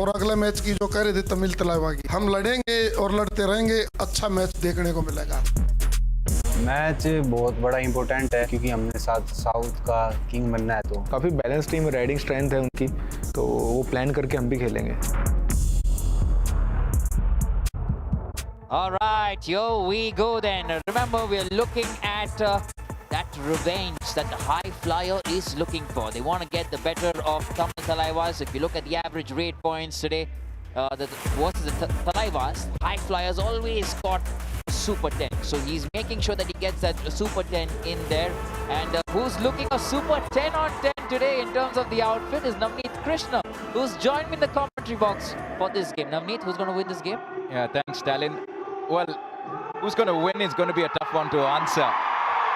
और अगले मैच की जो कह रहे थे तमिल तलाइवा की, हम लड़ेंगे और लड़ते रहेंगे, अच्छा मैच देखने को मिलेगा। मैच बहुत बड़ा इंपॉर्टेंट है क्योंकि हमने साउथ का किंग बनना है, तो काफ़ी बैलेंस टीम, राइडिंग स्ट्रेंथ है उनकी, तो वो प्लान करके हम भी खेलेंगे। All right, here we go then. Remember, we're looking at that revenge that the high flyer is looking for. They want to get the better of Thalaivas. If you look at the average rate points today, the Thalaivas, high flyers always got Super 10. So he's making sure that he gets that Super 10 in there. And who's looking a Super 10 on 10 today in terms of the outfit is Navneet Krishna, who's joined me in the commentary box for this game. Navneet, who's going to win this game? Yeah, thanks, Stalin. Well, who's going to win is going to be a tough one to answer.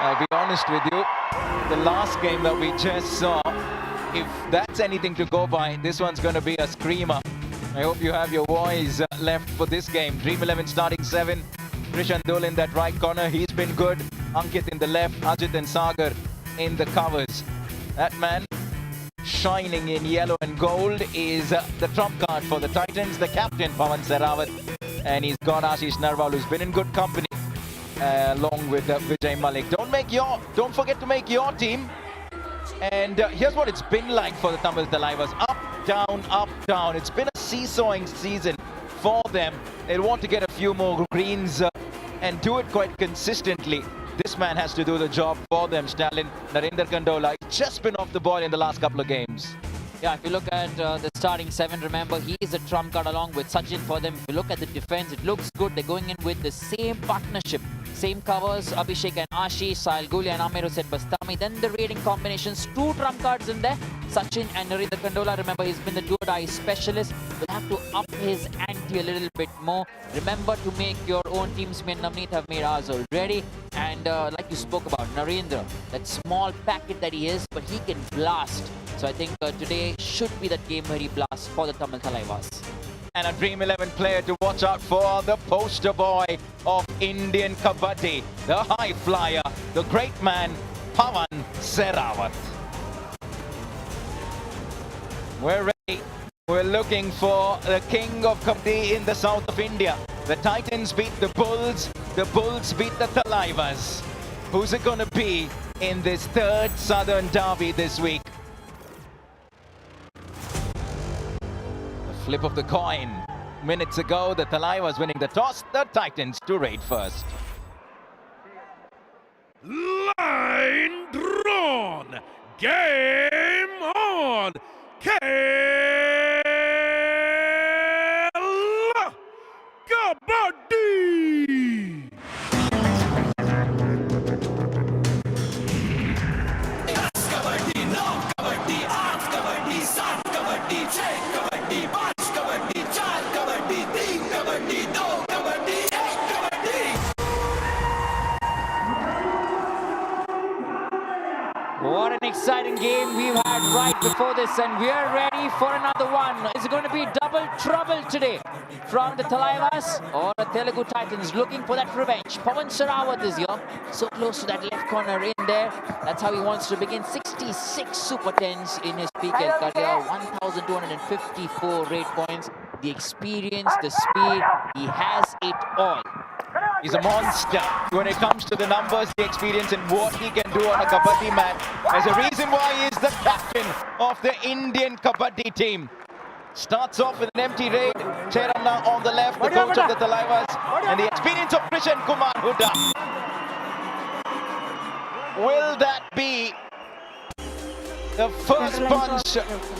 I'll be honest with you. The last game that we just saw, if that's anything to go by, this one's going to be a screamer. I hope you have your voice left for this game. Dream 11 starting 7. Krishan Dul in that right corner. He's been good. Ankit in the left. Ajit and Sagar in the covers. That man shining in yellow and gold is the trump card for the Titans. The captain, Pawan Sehrawat. And he's got Ashish Narwal, who's been in good company, along with Vijay Malik. Don't forget to make your team. And here's what it's been like for the Tamil Thalaivas. Up, down, up, down. It's been a seesawing season for them. They want to get a few more greens and do it quite consistently. This man has to do the job for them, Stalin. Narendra Kandola, he's just been off the ball in the last couple of games. Yeah, if you look at the starting 7, remember, he is a trump card along with Sachin for them. If you look at the defense, it looks good. They're going in with the same partnership. Same covers, Abhishek and Ashish, Sahil Guli and Amir Hussain Bastami. Then the rating combinations, 2 trump cards in there. Sachin and Narendra Kandola, remember, he's been the do-or-die specialist. Will have to up his ante a little bit more. Remember to make your own teams. Me and Navneet have made ours already. And like you spoke about, Narendra, that small packet that he is, but he can blast. So I think today should be that game where he blasts for the Tamil Thalaivas. And a Dream 11 player to watch out for, the poster boy of Indian Kabaddi, the high flyer, the great man, Pawan Sehrawat. We're ready. We're looking for the king of Kabaddi in the south of India. The Titans beat the Bulls beat the Thalaivas. Who's it going to be in this third Southern Derby this week? Flip of the coin. Minutes ago, the Thalaivas winning the toss, the Titans to raid first. Line drawn. Game on. Kabaddi. Kabaddi, no Kabaddi, aaj Kabaddi, saat Kabaddi, cheh Kabaddi, paanch Kabaddi, chaar Kabaddi, teen Kabaddi, do Kabaddi, ek Kabaddi. What an exciting game we've had right before this, and we are ready for another one. Is it going to be double trouble today from the Thalaivas or the Telugu Titans looking for that revenge? Pawan Sehrawat is here, so close to that left corner in there. That's how he wants to begin. 66 Super 10s in his PKL career, 1,254 rate points. The experience, the speed, he has it all. He's a monster when it comes to the numbers, the experience, and what he can do on a Kabaddi match. There's a reason why he is the captain of the Indian Kabaddi team. Starts off with an empty raid. Cheramna on the left, the coach of the Thalaivas, and the experience of Krishan Kumar Huda. Will that be the first punch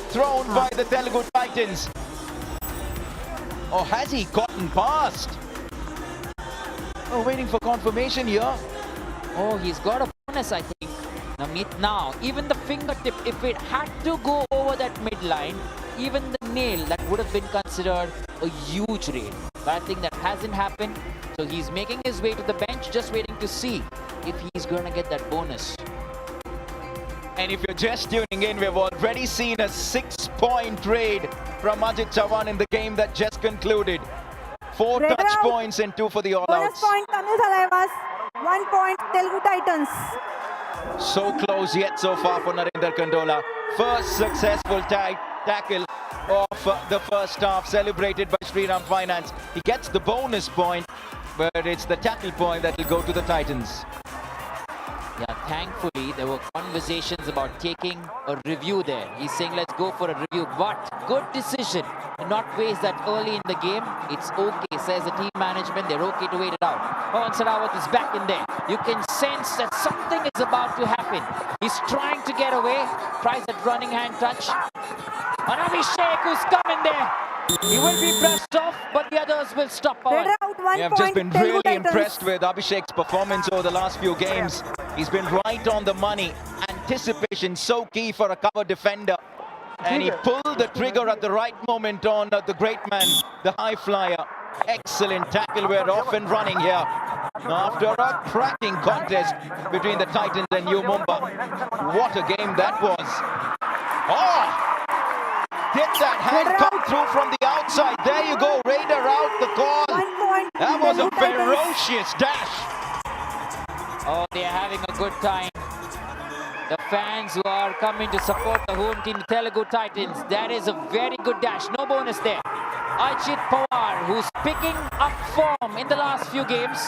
thrown by the Telugu Titans? Or has he gotten past? Oh, waiting for confirmation here. Oh, he's got a bonus, I think. Navneet, now, even the fingertip, if it had to go over that midline, even the nail, that would have been considered a huge raid. But I think that hasn't happened. So he's making his way to the bench, just waiting to see if he's going to get that bonus. And if you're just tuning in, we've already seen a 6-point raid from Ajit Chavan in the game that just concluded. 4 touch points and 2 for the all-outs. Bonus point Tamil Thalaivas, 1 point Telugu Titans. So close yet so far for Narendra Kandola. First successful tackle of the first half, celebrated by Sriram Finance. He gets the bonus point, but it's the tackle point that will go to the Titans. Yeah, thankfully there were conversations about taking a review there. He's saying let's go for a review, but good decision to not waste that early in the game. It's okay, says the team management, they're okay to wait it out. Pawan Sarawat is back in there. You can sense that something is about to happen. He's trying to get away, tries that running hand touch. And Abhishek who's coming there. He will be brushed off, but the others will stop Pawan. Red out, 1 We have point. just been Telugu really Titans. impressed with Abhishek's performance over the last few games. He's been right on the money. Anticipation so key for a cover defender. And he pulled the trigger at the right moment on the great man, the high flyer. Excellent tackle. We're off and running here. After a cracking contest between the Titans and New Mumbai. What a game that was. Oh! Did that hand come through from the outside? There you go, Raider out the call. 1 point. That was a Telugu Titans. ferocious dash. Oh, they're having a good time. The fans who are coming to support the home team, the Telugu Titans, that is a very good dash. No bonus there. Ajit Pawar, who's picking up form in the last few games.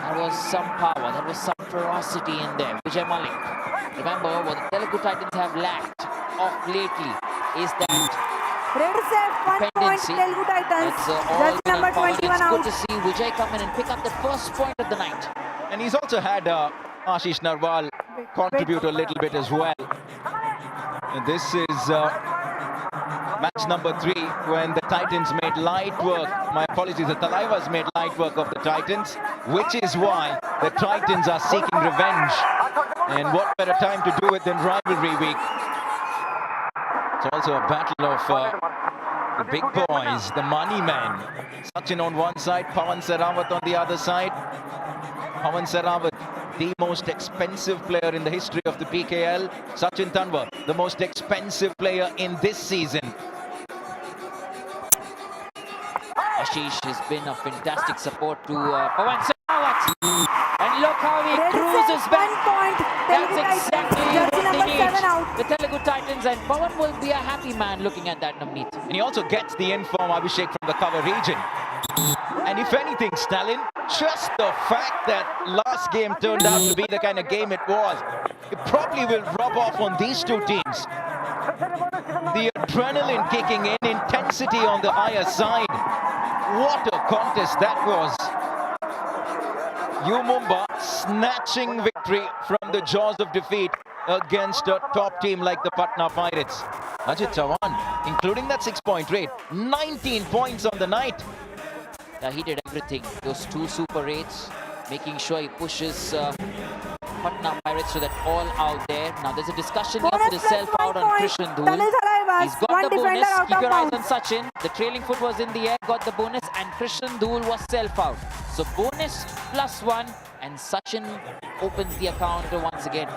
That was some power, that was some ferocity in there. Vijay Malik. Remember, what the Telugu Titans have lacked of lately is that Red set, 1 point. dependency. Telugu Titans. It's all Judge been number on Pawan. 21 It's out. good to see Vijay come in and pick up the first point of the night. And he's also had Ashish Narwal contribute a little bit as well. And this is match number 3 when the Titans made light work. My apologies, the Thalaivas made light work of the Titans, which is why the Titans are seeking revenge. And what better time to do it than rivalry week? It's also a battle of the big boys, the money men. Sachin on one side, Pawan Sarawat on the other side. Pawan Sarawat, the most expensive player in the history of the PKL. Sachin Tanwar, the most expensive player in this season. Ashish has been a fantastic support to Pawan Sarawat. And look how he Red cruises set, back. 1 point. That's Telugu Titans. exactly Judge what number they 7 need. out. The Telugu Titans, and Pawan will be a happy man looking at that, Navneet. And he also gets the inform Abhishek from the cover region. And if anything, Stalin, just the fact that last game turned out to be the kind of game it was, it probably will rub off on these two teams. The adrenaline kicking in, intensity on the higher side. What a contest that was. U Mumbai snatching victory from the jaws of defeat against a top team like the Patna Pirates. Ajit Chavan, including that 6-point rate, 19 points on the night. Yeah, he did everything. Those 2 super rates, making sure he pushes Patna Pirates to that all out there. Now there's a discussion here for Bonus the plus self 1 out on point. Krishan Dhul. Tamil Thalaivas. He's got 1 the defender bonus. out Keep of your eyes on bounds. Sachin. The trailing foot was in the air, got the bonus, and Krishan Dhul was self out. So bonus plus 1, and Sachin opens the account once again.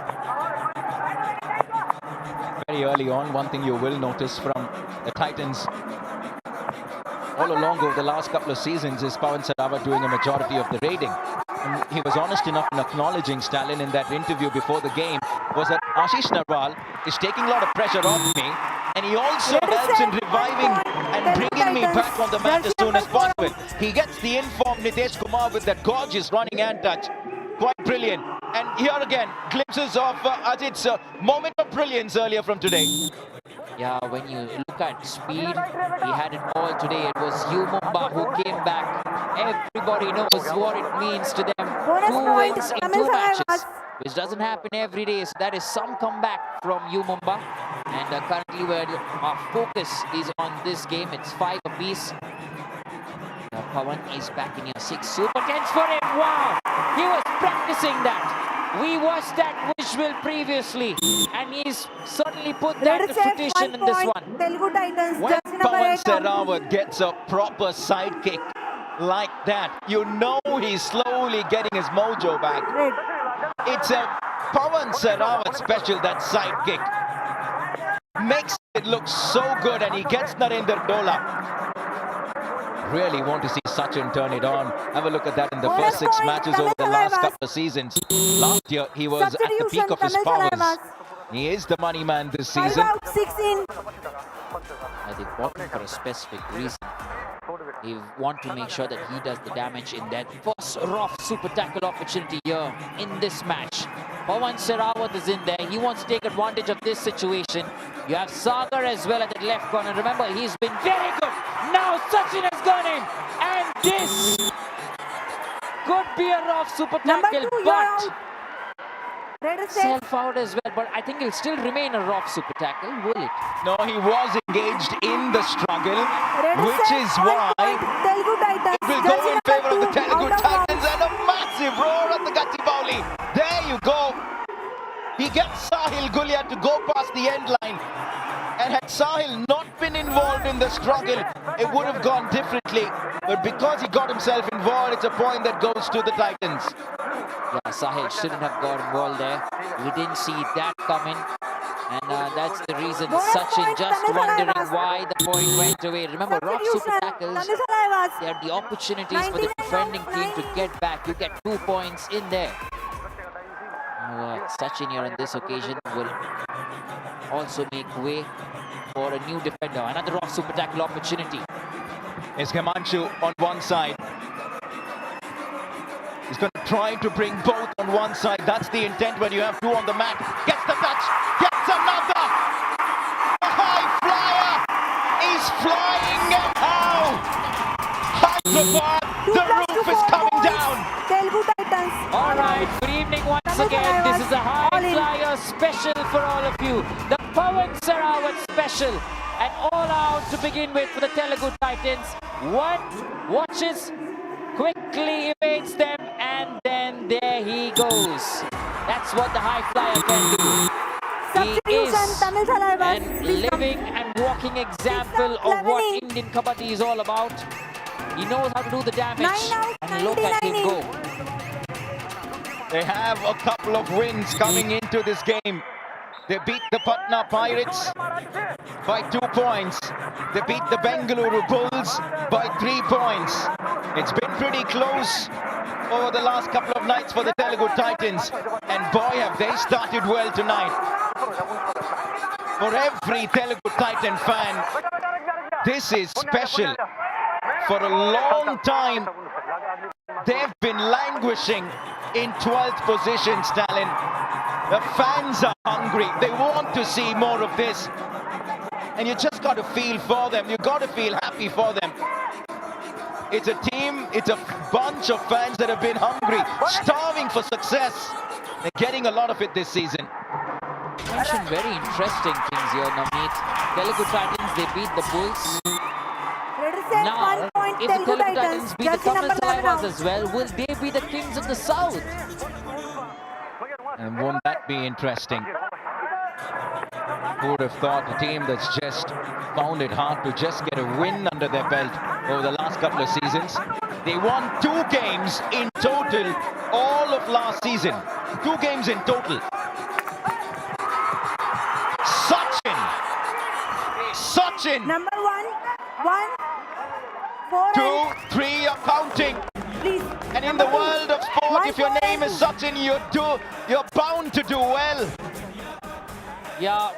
Very early on, one thing you will notice from the Titans all along over the last couple of seasons is Pawan Sarawat doing a majority of the raiding. And he was honest enough in acknowledging, Stalin, in that interview before the game, was that Ashish Narwal is taking a lot of pressure off me, and he also helps in reviving and bringing me back on the mat as soon as possible. He gets the inform Nitesh Kumar with that gorgeous running hand touch. Quite brilliant. And here again, glimpses of Ajit's moment of brilliance earlier from today. Yeah, when you look at speed, he had it all today. It was U Mumbai who came back. Everybody knows what it means to them. Bonus 2 point, wins in Tamil 2 matches, Thalaivas. which doesn't happen every day. So that is some comeback from U Mumbai. And currently where our focus is on this game, it's 5 apiece. Pawan is back in here. 6 super tens for him. Wow! He was practicing that. We watched that visual previously, and he's certainly put that Red to set, fruition 1 in this point. one. Telugu Titans. When Judge number Pawan 8 out. Sarawat gets a proper sidekick like that, you know he's slowly getting his mojo back. Red. It's a Pawan Sarawat special, that sidekick. Makes it look so good, and he gets Narendra Dola. Really want to see Sachin turn it on. Have a look at that in the Bonus first 6 point, matches Tamil over the last Thalaivas. couple of seasons. Last year, he was at the peak Substitution, of his Tamil powers. Thalaivas. He is the money man this 5 season. out, 6 in. They brought him for a specific reason. They want to make sure that he does the damage in that first rough super tackle opportunity here in this match. Pawan Sehrawat is in there. He wants to take advantage of this situation. You have Sagar as well at the left corner. Remember, he's been very good. Now Sachin has gone in. And this could be a rough super tackle, but Red is set. self out as well. But I think it'll still remain a rough super tackle, will it? No, he was engaged in the struggle, Red is which set. is 1 why point, Telugu Titans. it will Jersey go in number favor of the 2, Telugu out of bounds. Titans, and a massive roar at the Gachibowli. There you go. He gets Sahil Gulia to go past the end line. And had Sahil not been involved in the struggle, it would have gone differently. But because he got himself involved, it's a point that goes to the Titans. Yeah, Sahil shouldn't have got involved there. We didn't see that coming. And that's the reason Bonus Sachin point, just Tamil wondering Thalaivas. why the point went away. Remember, rough super Substitution. tackles, Tamil Thalaivas. they are the opportunities for the 99 defending team to 9. get back. You get 2 points in there. Now, Sachin here on this occasion will also make way for a new defender. Another rough super tackle opportunity. It's Himanshu on one side. He's going to try to bring both on one side. That's the intent when you have two on the mat. Gets the touch. Gets another. A high flyer is flying and how? Hyderabad, the roof is coming down. Telugu Titans. All right, good evening once Tamil again. Thalaivas, This is a high all in. flyer special for all of you. The Pawan Sehrawat special. And all out to begin with for the Telugu Titans. One watches, quickly evades them, and then there he goes. That's what the high flyer can do. He is Substitution, Tamil Thalaivas. an Please come. living and walking example of what leveling. Indian Kabaddi is all about. He knows how to do the damage. 9 out, And look at him 99. go. They have a couple of wins coming into this game. They beat the Patna Pirates by 2 points. They beat the Bengaluru Bulls by 3 points. It's been pretty close over the last couple of nights for the Telugu Titans. And boy, have they started well tonight. For every Telugu Titan fan, this is special. For a long time, they've been languishing in 12th position, Stalin. The fans are hungry. They want to see more of this. And you just got to feel for them. You got to feel happy for them. It's a team, it's a bunch of fans that have been hungry, starving for success. They're getting a lot of it this season. Mentioned very interesting things here, Navneet. Telugu Titans, they beat the Bulls. Red is set. Now, 1 point, if the Telugu Telugu Titans. Titans beat the Jersey Tamil number 11 Thalaivas out. as well, will they be the kings of the South? And won't that be interesting? Who would have thought a team that's just found it hard to just get a win under their belt over the last couple of seasons? They won 2 games in total all of last season. 2 games in total. Sachin! Number 1, 1, 4, 2, 3 are counting. please. And in the world of sport, if your name is Sachin, you're bound to do well. Yeah,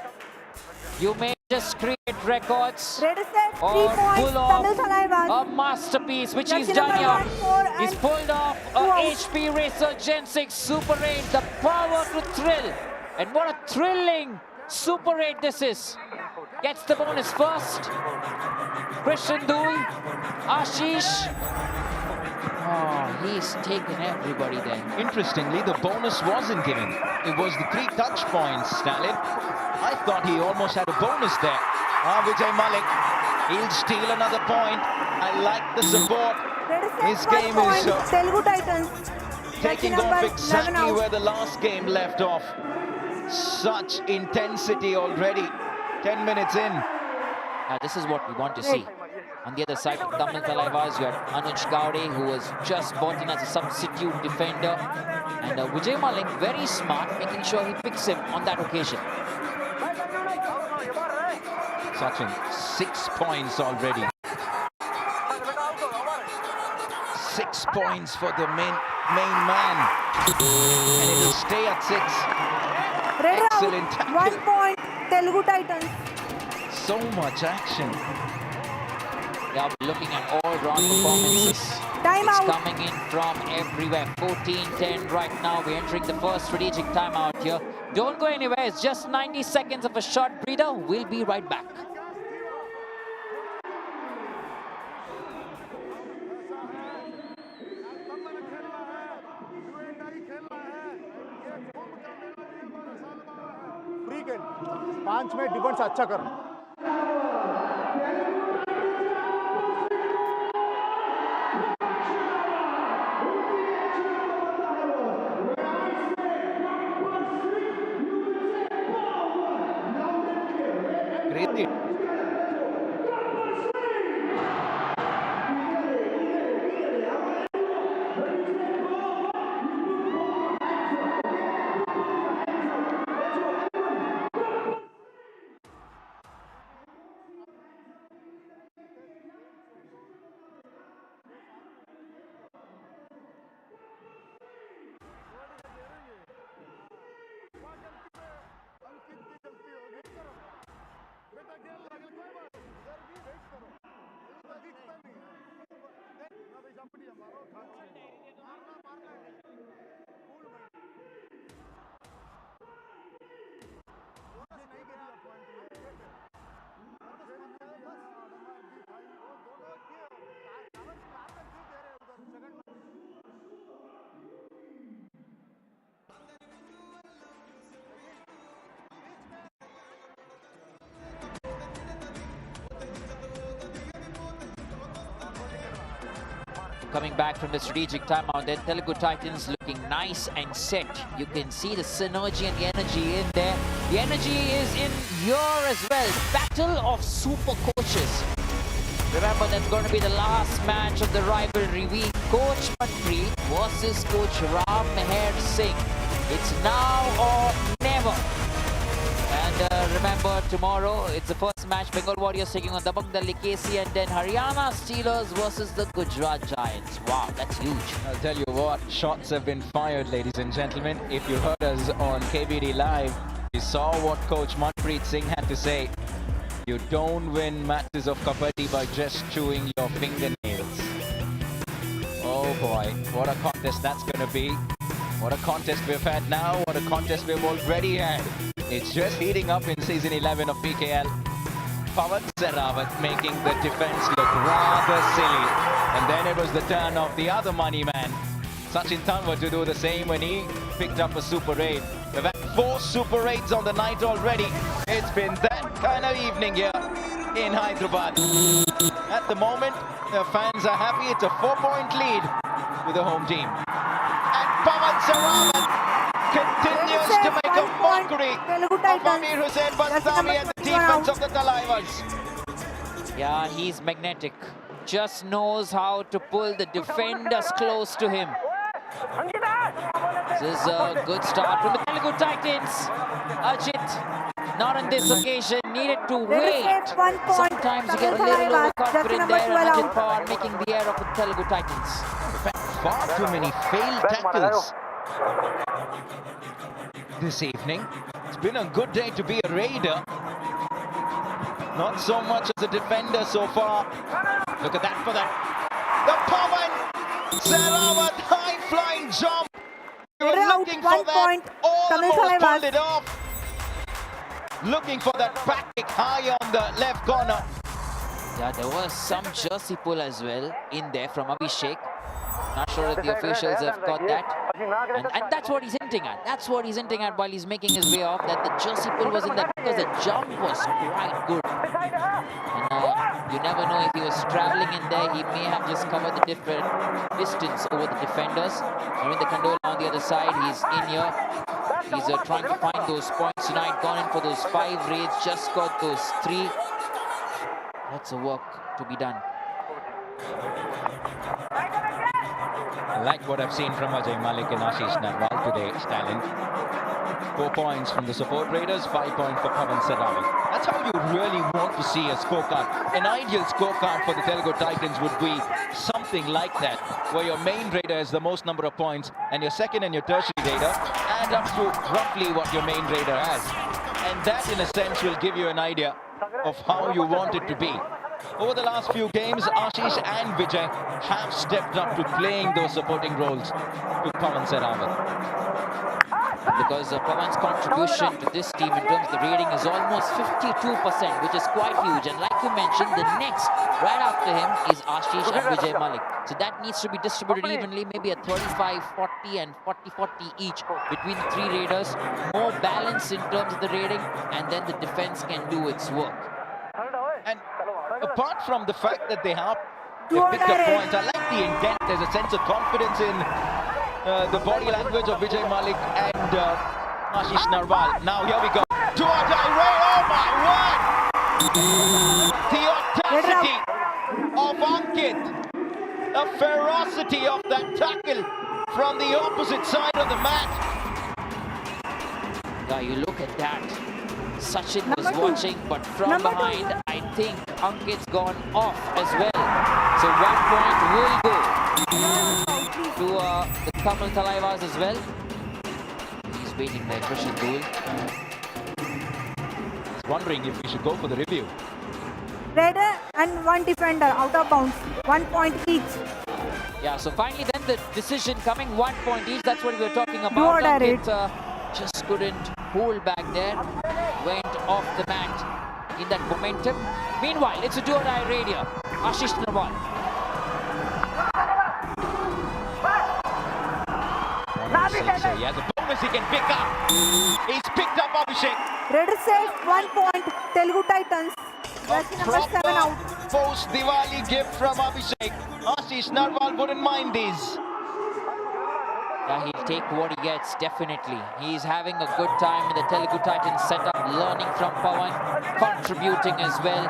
you may just create records Red is set. 3 or points, pull Tamil off Thalaivas. a masterpiece, which he's Jersey done number here. 1, 4 He's and pulled off a 2 out. HP Racer Gen 6 Super 8, the power to thrill. And what a thrilling Super 8 this is. Gets the bonus first. Christian Dul, Ashish. Oh, he's taken everybody then. Interestingly, the bonus wasn't given. It was the 3 touch points, Stalin. I thought he almost had a bonus there. Vijay Malik, he'll steal another point. I like the support. Red is set. His 1 game point, is Telugu Titans. taking Jersey off number 11 exactly out. where the last game left off. Such intensity already. 10 minutes in. Now, this is what we want to see. On the other side of Tamil Thalaivas, you have Anuj Gowde, who was just brought in as a substitute defender. And Vijay Malik, very smart, making sure he picks him on that occasion. Sachin, 6 points already. 6 points for the main man. And it'll stay at 6. Red Excellent out. tackle. 1 point, Telugu Titans. so much action. Yeah, we're looking at all-round performances. Time It's out. coming in from everywhere. 14-10 right now. We're entering the first strategic timeout here. Don't go anywhere. It's just 90 seconds of a short breather. We'll be right back. Free खेल 5 में defence अच्छा कर Crazy. Coming back from the strategic timeout, then Telugu Titans looking nice and set. You can see the synergy and the energy in there. The energy is in here as well. Battle of super coaches. Remember, that's going to be the last match of the rivalry week. Coach Manpreet versus Coach Ram Meher Singh. It's now or never. And remember, tomorrow it's the first match. Bengal Warriors taking on Dabang Delhi KC, and then Haryana Steelers versus the Gujarat Giants. Wow, that's huge. I'll tell you what, shots have been fired, ladies and gentlemen. If you heard us on KBD Live, you saw what Coach Manpreet Singh had to say. You don't win matches of Kabaddi by just chewing your fingernails. Oh boy, what a contest that's going to be. What a contest we've had now, what a contest we've already had. It's just heating up in season 11 of PKL. Pawan Sehrawat making the defense look rather silly. And then it was the turn of the other money man, Sachin Tanwar, to do the same when he picked up a Super 8. We've had 4 Super 8s on the night already. It's been that kind of evening here in Hyderabad. At the moment, the fans are happy. It's a 4-point lead with the home team. And Pawan Sehrawat continues to make a mockery of Amir Hussain Bastami and the defense of the Thalaivas. Yeah, he's magnetic. Just knows how to pull the defenders close to him. This is a good start from the Telugu Titans. Ajit, not on this occasion, needed to wait. Sometimes you get a little overconfident there, and Ajit Pawar making the air of the Telugu Titans. Far too many failed tackles this evening. It's been a good day to be a raider. Not so much as a defender so far. Look at that for that. The Pawan Sehrawat high-flying jump. We were looking for that. Almost pulled it off. Looking for that back kick high on the left corner. Yeah, there was some jersey pull as well in there from Abhishek. Not sure if the officials have got that. And that's what he's hinting at. That's what he's hinting at while he's making his way off, that the jersey pull was in there because the jump was quite good. And you never know if he was traveling in there. He may have just covered the different distance over the defenders. Navin Kandola on the other side, he's in here. He's trying to find those points tonight. Gone in for those 5 raids, just got those 3. Lots of work to be done. I like what I've seen from Ajay Malik and Ashish Narwal today, Stalin. 4 points from the support raiders, 5 points for Pawan Sehrawat. That's how you really want to see a scorecard. An ideal scorecard for the Telugu Titans would be something like that, where your main raider has the most number of points and your second and your tertiary raider add up to roughly what your main raider has. And that, in a sense, will give you an idea of how you want it to be. Over the last few games, Ashish and Vijay have stepped up to playing those supporting roles to Pawan Sehrawat. Because Pawan's contribution to this team in terms of the rating is almost 52%, which is quite huge. And like you mentioned, the next right after him is Ashish and Vijay Malik. So that needs to be distributed evenly, maybe a 35-40 and 40-40 each between the three raiders. More balance in terms of the rating, and then the defense can do its work. And apart from the fact that they picked up points, I like the intent. There's a sense of confidence in the body language of Vijay Malik and Ashish Narwal. Now here we go. To a direct, oh my word! The audacity of Ankit. The ferocity of that tackle from the opposite side of the mat. Yeah, you look at that. Sachin was watching, but from behind, I think Ankit's gone off as well. So 1 point will go to the Tamil Thalaivas as well. He's waiting there, Krishan Dul. Wondering if we should go for the review. Raider and one defender out of bounds. 1 point each. Yeah, so finally then the decision coming, 1 point each. That's what we were talking Do or about. die, Ankit just couldn't hold back there. Went off the mat in that momentum. Meanwhile, it's a do-or-die raider. Ashish Narwal. So he has a bonus he can pick up. He's picked up Abhishek. Raider safe, 1 point. Telugu Titans. Jersey number 7 out. Post Diwali gift from Abhishek. Ashish Narwal wouldn't mind these. Yeah, he'll take what he gets, definitely. He's having a good time in the Telugu Titans setup, learning from Pawan, contributing as well.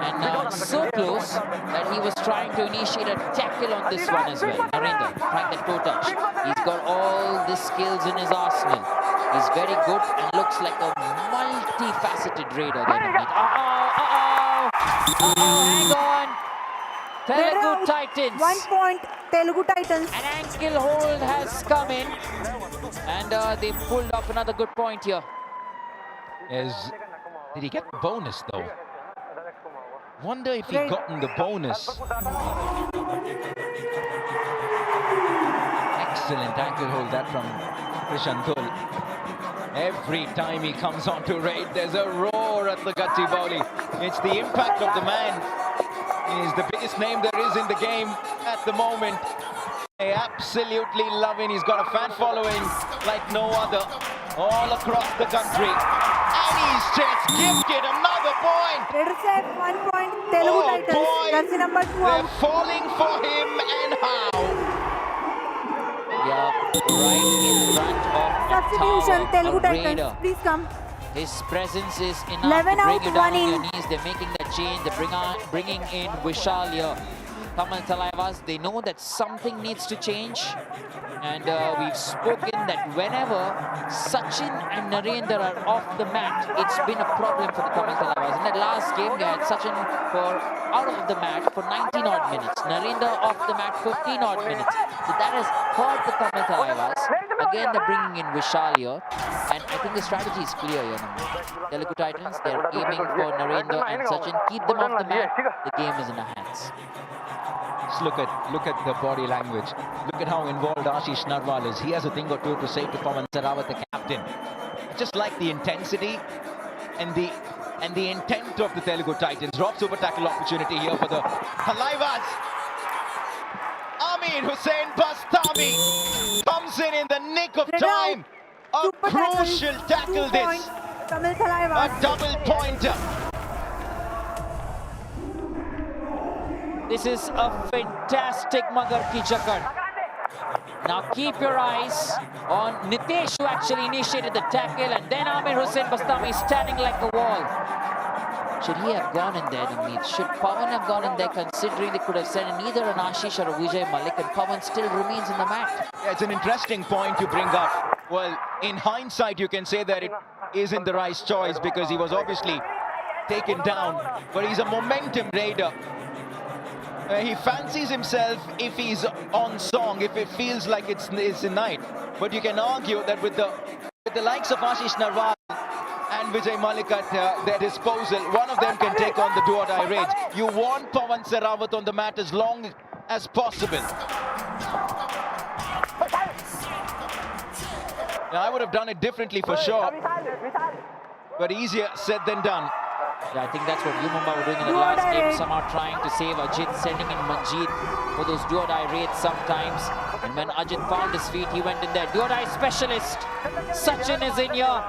And so close that he was trying to initiate a tackle on this one as well. Narendra, trying the toe touch. He's got all the skills in his arsenal. He's very good and looks like a multifaceted raider there, Namit. Hang on. Telugu Titans. 1 point. Telugu Titans. An ankle hold has come in, and they pulled off another good point here. Did he get the bonus though? Wonder if he gotten the bonus. Excellent ankle hold that from Krishan Dul. Every time he comes onto raid, there's a roar at the Gachibowli. It's the impact of the man. He's the biggest name there is in the game at the moment. I absolutely love him. He's got a fan following like no other all across the country. And he's just gifted another point. Raider safe, 1 point. Telugu Titans. Boy, Jersey number 2 they're out. falling for him, and how? Yeah, right in front of Substitution. Telugu a Titans. raider. Please come. His presence is enough 11 to bring out, you down 1 on in. your knees. They're making that change. They're bringing in Vishal here. Tamil Thalaivas, they know that something needs to change. And we've spoken that whenever Sachin and Narendra are off the mat, it's been a problem for the Tamil Thalaivas. In that last game, they had Sachin out of the mat for 19 odd minutes. Narendra off the mat 15 odd minutes. So that has hurt the Tamil Thalaivas. Again, they're bringing in Vishal here. And I think the strategy is clear here. Telugu Titans, they're aiming for Narendra and Sachin. Keep them off the mat. The game is in our hands. Just look at the body language. Look at how involved Ashish Narwal is. He has a thing or two to say to Pawan Sehrawat, the captain. Just like the intensity and the intent of the Telugu Titans. Drop super tackle opportunity here for the Thalaivas. Amir Hussain Bastami comes in the nick of time. A crucial tackle this. Tamil Thalaivas. A double pointer. This is a fantastic Magar Ki Chakar. Now keep your eyes on Nitesh, who actually initiated the tackle, and then Amir Hussain Bastami standing like a wall. Should he have gone in there, Namit? Should Pawan have gone in there, considering they could have sent in either an Ashish or a Vijay Malik, and Pawan still remains in the mat? Yeah, it's an interesting point you bring up. Well, in hindsight, you can say that it isn't the right choice because he was obviously taken down, but he's a momentum raider. He fancies himself if he's on song, if it feels like it's a night. But you can argue that with the likes of Ashish Narwal and and Vijay Malik at their disposal. One of them can take on the do-or-die raids. You want Pawan Sehrawat on the mat as long as possible. Now, I would have done it differently for sure, but easier said than done. Yeah, I think that's what Lumumba were doing in the last game, somehow trying to save Ajit, sending in Manjeet for those do-or-die raids sometimes. And when Ajit found his feet, he went in there. Do-or-die specialist, Sachin is in here.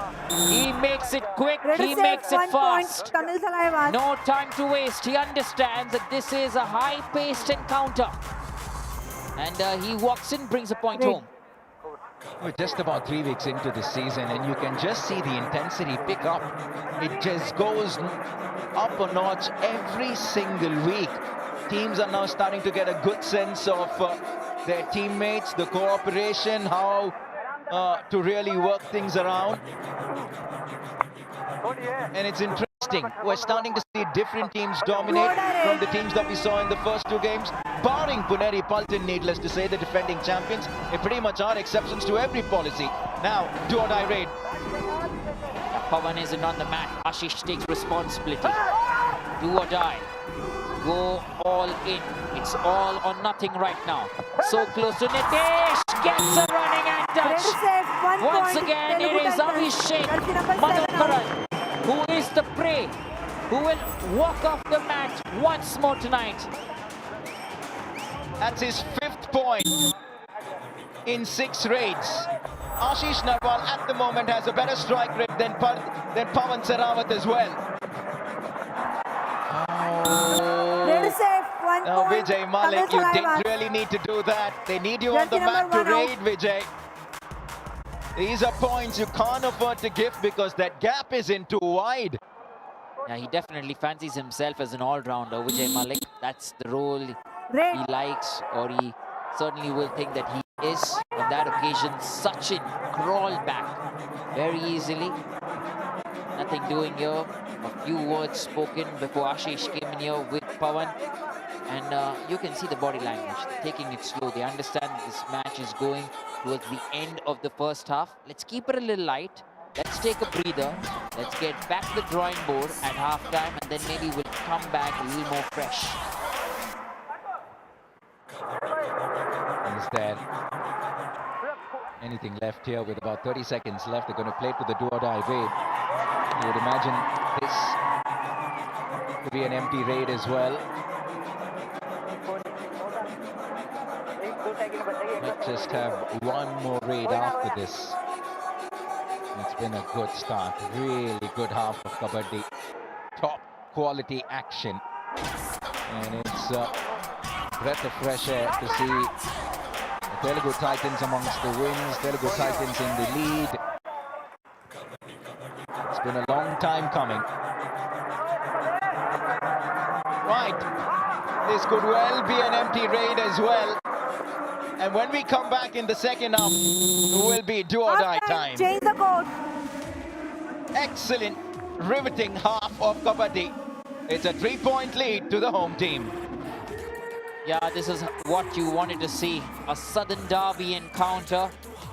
He makes it quick, he makes it fast. Tamil Thalaivas. No time to waste. He understands that this is a high-paced encounter. And he walks in, brings a point home. We're just about 3 weeks into the season, and you can just see the intensity pick up. It just goes up a notch every single week. Teams are now starting to get a good sense of their teammates, the cooperation, how to really work things around. And it's interesting. We're starting to see different teams dominate from the teams that we saw in the first 2 games. Barring Puneri Paltan, needless to say, the defending champions, they pretty much are exceptions to every policy. Now, do-or-die raid. Pawan isn't on the mat. Ashish takes responsibility. Do or die. Go all in. It's all or nothing right now. So close to Nitesh. Gets a running and touch. Once again, it is Abhishek Madhukaran who is the prey, who will walk off the mat once more tonight. That's his 5th point in 6 raids. Ashish Narwal at the moment has a better strike rate than Pawan Sehrawat as well. Now Vijay Malik, you didn't really need to do that. They need you on the mat to raid, Vijay. These are points you can't afford to give because that gap is in too wide. Yeah, he definitely fancies himself as an all-rounder, Vijay Malik. That's the role he likes, or he certainly will think that he is. On that occasion, Sachin crawled back very easily. Nothing doing here. A few words spoken before Ashish came in here with Pawan. And you can see the body language, taking it slow. They understand this match is going towards the end of the first half. Let's keep it a little light. Let's take a breather. Let's get back to the drawing board at halftime, and then maybe we'll come back a little more fresh. Is there anything left here with about 30 seconds left? They're going to play to the do-or-die raid. You would imagine this to be an empty raid as well. Might just have one more raid after this. It's been a good start, really good half of Kabaddi. Top quality action. And it's a breath of fresh air to see the Telugu Titans amongst the wins, Telugu Titans in the lead. It's been a long time coming. Right, this could well be an empty raid as well. And when we come back in the second half, it will be do-or-die time. Change the code. Excellent, riveting half of Kabaddi. It's a 3-point lead to the home team. Yeah, this is what you wanted to see. A sudden derby encounter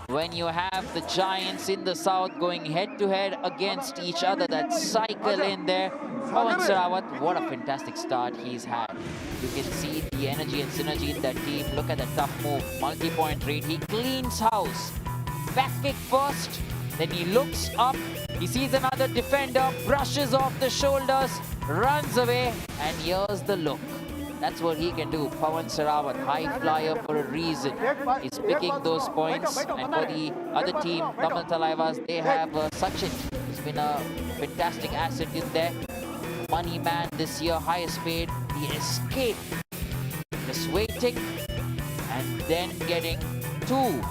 when you have the giants in the south going head-to-head against each other. That cycle in there. Pawan Sehrawat, what a fantastic start he's had. You can see the energy and synergy in that team. Look at the tough move, multi-point raid. He cleans house. Back kick first, then he looks up. He sees another defender, brushes off the shoulders, runs away, and here's the look. That's what he can do. Pawan Sehrawat, high flyer for a reason. He's picking those points. And for the other team, Tamil Thalaivas, they have Sachin. He's been a fantastic asset in there. Money man this year, highest paid. The escape. Just waiting and then getting 2.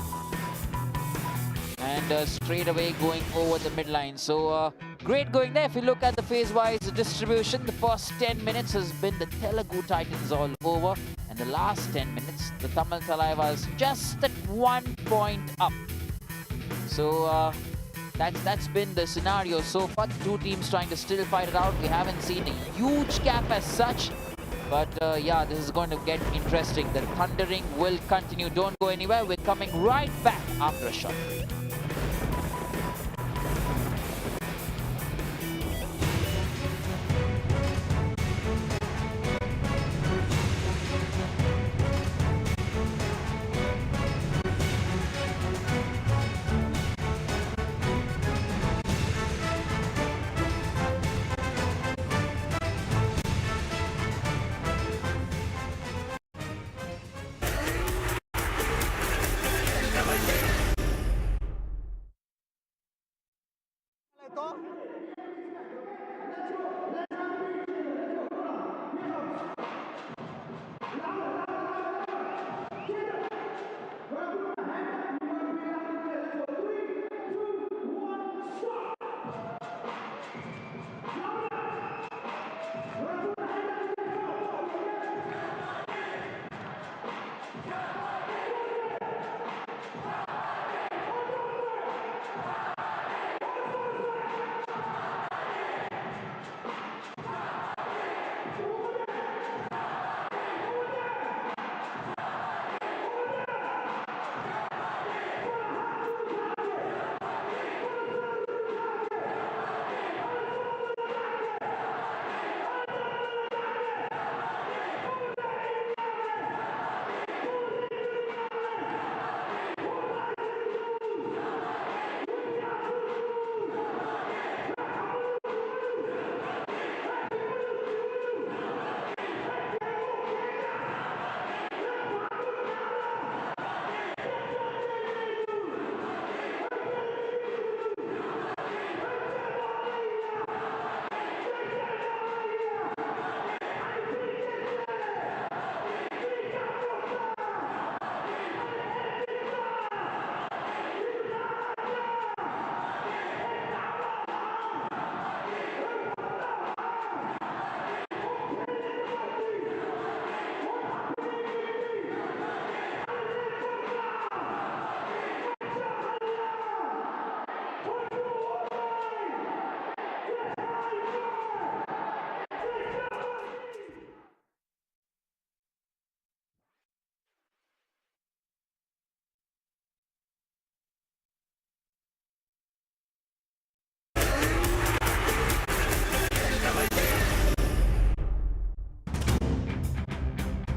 And straight away going over the midline. So great going there. If you look at the phase-wise distribution, the first 10 minutes has been the Telugu Titans all over. And the last 10 minutes, the Tamil Thalaivas just at 1 point up. So that's been the scenario so far. The two teams trying to still fight it out. We haven't seen a huge gap as such. But yeah, this is going to get interesting. The thundering will continue. Don't go anywhere. We're coming right back after a short break.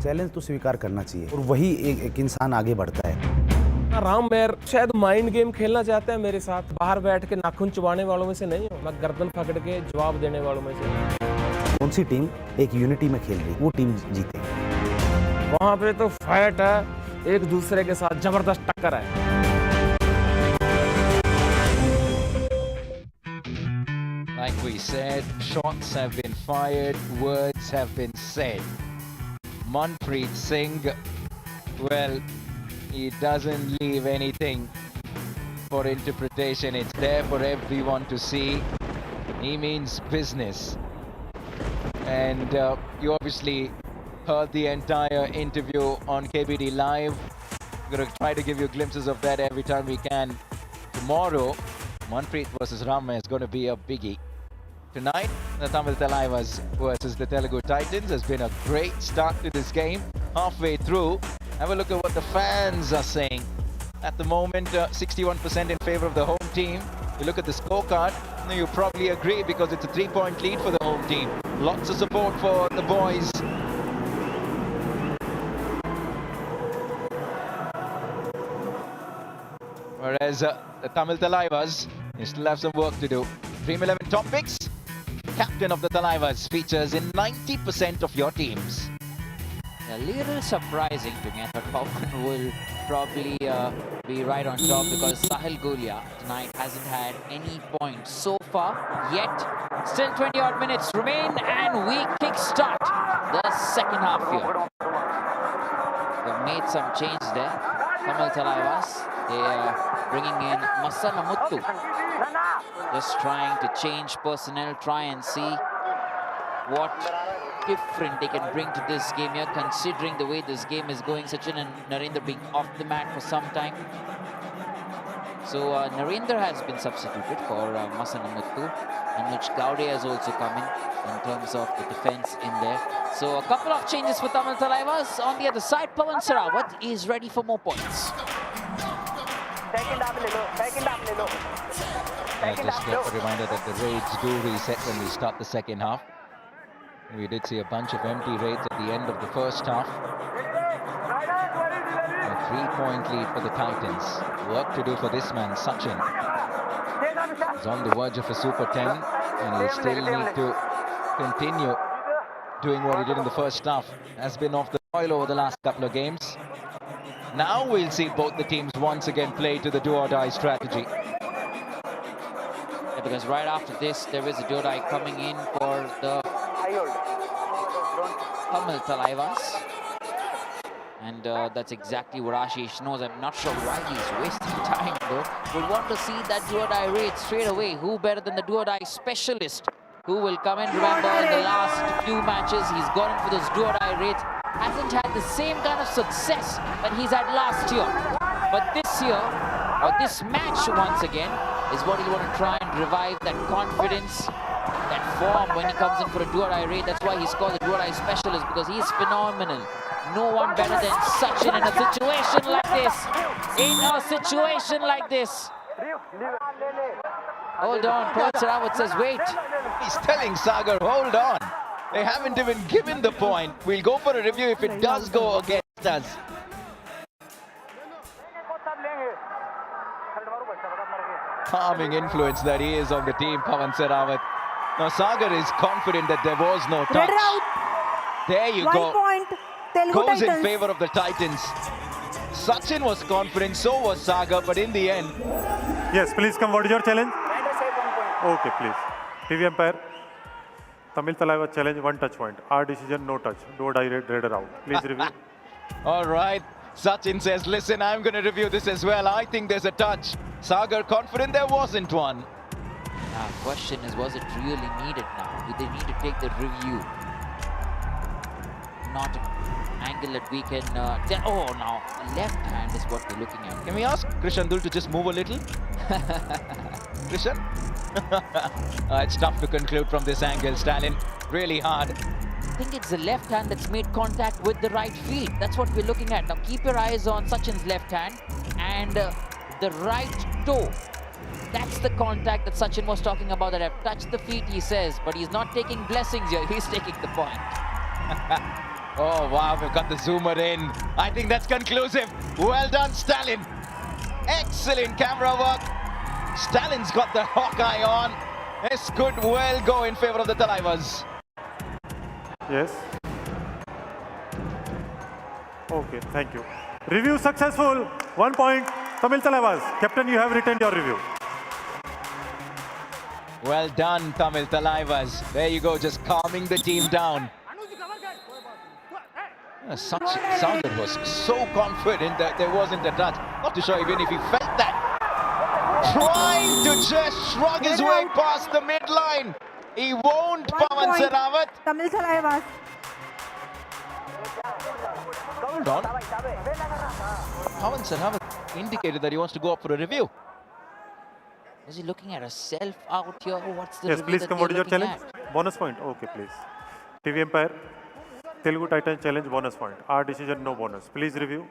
Challenge तो स्वीकार करना चाहिए और वही एक इंसान आगे बढ़ता है। राम मेयर शायद माइंड गेम खेलना चाहते हैं मेरे साथ। बाहर बैठ के नाखून चबाने वालों में से नहीं हूँ मैं, गर्दन पकड़ के जवाब देने वालों में से। कौन सी टीम एक यूनिटी में खेल रही, वो टीम जीते। वहाँ पे तो फाइट है, एक दूसरे के साथ जबरदस्त टक्कर है। Like we said, shots have been fired, words have been said. Manpreet Singh, well, he doesn't leave anything for interpretation. It's there for everyone to see. He means business. And you obviously heard the entire interview on KBD Live. We're going to try to give you glimpses of that every time we can. Tomorrow, Manpreet versus Rama is going to be a biggie. Tonight, the Tamil Thalaivas versus the Telugu Titans has been a great start to this game. Halfway through, have a look at what the fans are saying. At the moment, 61% in favor of the home team. You look at the scorecard, you probably agree because it's a 3-point lead for the home team. Lots of support for the boys. Whereas the Tamil Thalaivas, they still have some work to do. Dream 11 top picks. Captain of the Thalaivas features in 90% of your teams. A little surprising to me. I thought Pawan will probably be right on top because Sahil Gulia tonight hasn't had any points so far yet. Still 20 odd minutes remain and we kickstart the second half here. They've made some change there. Tamil Thalaivas, they are bringing in Masana Muttu. Just trying to change personnel, try and see what different they can bring to this game here, considering the way this game is going. Sachin and Narendra being off the mat for some time. So Narendra has been substituted for Masana Muttu, and which Gaude has also come in terms of the defense in there. So a couple of changes for Tamil Thalaivas. On the other side, Pawan Sarawat is ready for more points. Just a reminder that the raids do reset when we start the second half. We did see a bunch of empty raids at the end of the first half. A 3-point lead for the Titans. Work to do for this man, Sachin. He's on the verge of a Super 10 and he'll still need to continue doing what he did in the first half. Has been off the soil over the last couple of games. Now we'll see both the teams once again play to the do-or-die strategy. Yeah, because right after this, there is a do-or-die coming in for the Tamil Thalaivas. And that's exactly what Ashish knows. I'm not sure why he's wasting time though. We'll want to see that do-or-die raid straight away. Who better than the do-or-die specialist who will come in? Remember, in the last few matches, he's gone in for those do-or-die raids. Hasn't had the same kind of success that he's had last year. But this year, or this match once again, is what he'll want to try and revive that confidence, that form when he comes in for a do-or-die raid. That's why he's called the do-or-die specialist, because he's phenomenal. No one better than Sachin in a situation like this. In a situation like this. Hold on, Pawan Sarawat says wait. He's telling Sagar, hold on. They haven't even given the point. We'll go for a review if it does go against us. Calming influence that he is on the team, Pawan Sarawat. Now Sagar is confident that there was no touch. There you go. 1 point, Telugu Goes in Titans. favor of the Titans. Sachin was confident, so was Sagar, but in the end... Yes, please come. What is your challenge? Okay, please. TV umpire. Tamil Thalaiva challenge, 1 touch point. Our decision, no touch. Do-or-die raider out. Please review. All right. Sachin says, listen, I'm going to review this as well. I think there's a touch. Sagar confident there wasn't one. Now, question is, was it really needed now? Do they need to take the review? Not an angle that we can tell. Oh, now, left hand is what we're looking at. Can we ask Krishandul to just move a little? Krishan? It's tough to conclude from this angle, Stalin. Really hard. I think it's the left hand that's made contact with the right feet. That's what we're looking at. Now keep your eyes on Sachin's left hand and the right toe. That's the contact that Sachin was talking about, that I've touched the feet, he says, but he's not taking blessings here. He's taking the point. Oh wow, we've got the zoomer in. I think that's conclusive. Well done, Stalin. Excellent camera work. Stalin's got the Hawkeye on. This could well go in favor of the Thalaivas. Yes. Okay, thank you. Review successful. 1 point. Tamil Thalaivas. Captain, you have retained your review. Well done, Tamil Thalaivas. There you go, just calming the team down. Sounded was so confident that there wasn't a touch. Not too sure even if he felt that. Trying to just shrug his way past the midline. He won't, Pawan Sarawat. Tamil Thalaivas. Hold on. Pawan Sarawat indicated that he wants to go up for a review. Was he looking at a self out here? What's the Yes, review please that come. they're What is your looking challenge? at? Bonus point. Okay, please. TV Empire. Telugu Titan challenge bonus point. Our decision no bonus. Please review.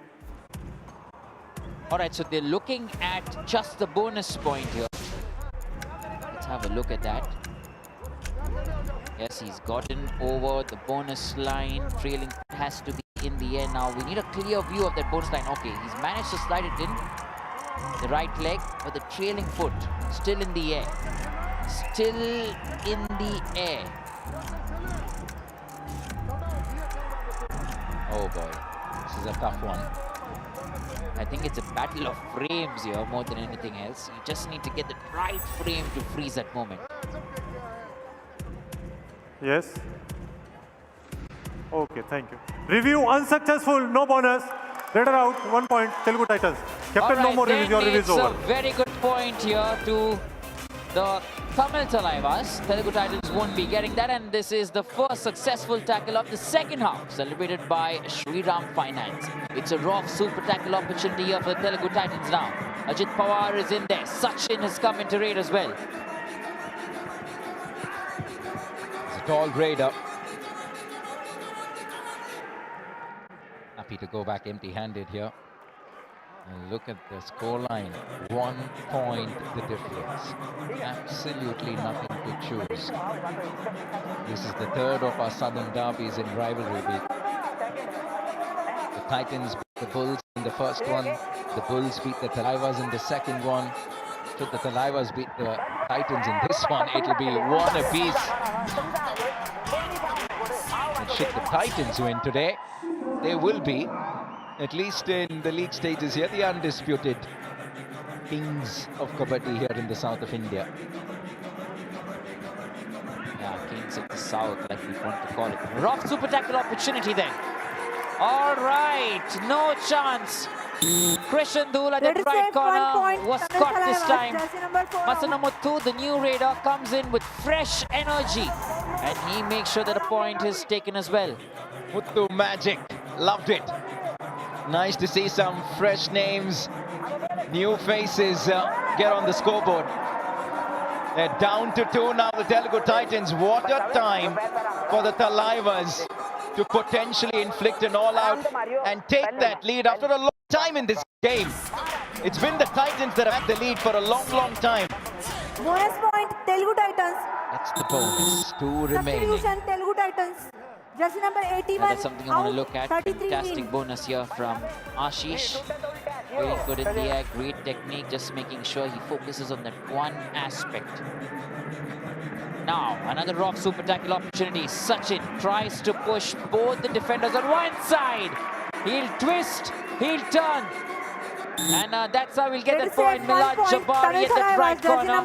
All right, so they're looking at just the bonus point here. Let's have a look at that. Yes, he's gotten over the bonus line. Trailing has to be in the air now. We need a clear view of that bonus line. Okay, he's managed to slide it in. The right leg, but the trailing foot still in the air. Still in the air. Oh boy, this is a tough one. I think it's a battle of frames here more than anything else. You just need to get the right frame to freeze that moment. Yes. Okay, thank you. Review unsuccessful. No bonus. Radar out. 1 point. Telugu Titans. Captain, no more reviews. Your review is over. It's a very good point here to the Tamil Thalaivas. Telugu Titans won't be getting that, and this is the first successful tackle of the second half, celebrated by Shriram Finance. It's a raw super tackle opportunity here for the Telugu Titans now. Ajit Pawar is in there. Sachin has come into raid as well. It's a tall raider. Happy to go back empty-handed here. And look at the scoreline. 1 point the difference. Absolutely nothing to choose. This is the third of our southern derbies in rivalry week. The Titans beat the Bulls in the first one. The Bulls beat the Thalaivas in the second one. Should the Thalaivas beat the Titans in this one, it'll be one apiece. And should the Titans win today, they will be, at least in the league stages here, the undisputed kings of Kabaddi here in the south of India. Yeah, kings of the south, like we want to call it. Rough super tackle opportunity then. All right, no chance. Krishan Dhul at the right corner was caught this time. Masanamuthu, the new raider, comes in with fresh energy, and he makes sure that a point is taken as well. Muthu magic, loved it. Nice to see some fresh names, new faces get on the scoreboard. They're down to 2 now, the Telugu Titans. What a time for the Thalaivas to potentially inflict an all-out and take that lead after a long time in this game. It's been the Titans that have had the lead for a long, long time. Bonus point, Telugu Titans. That's the bonus. 2 remaining. Substitution, Telugu Titans. Jersey number 81. That's something I want to look at. Fantastic bonus here from Ashish. Very good in the air, great technique, just making sure he focuses on that one aspect. Now, another rock super tackle opportunity. Sachin tries to push both the defenders on one side. He'll twist, he'll turn. And that's how we'll get that point. Milad Jabari at that right corner.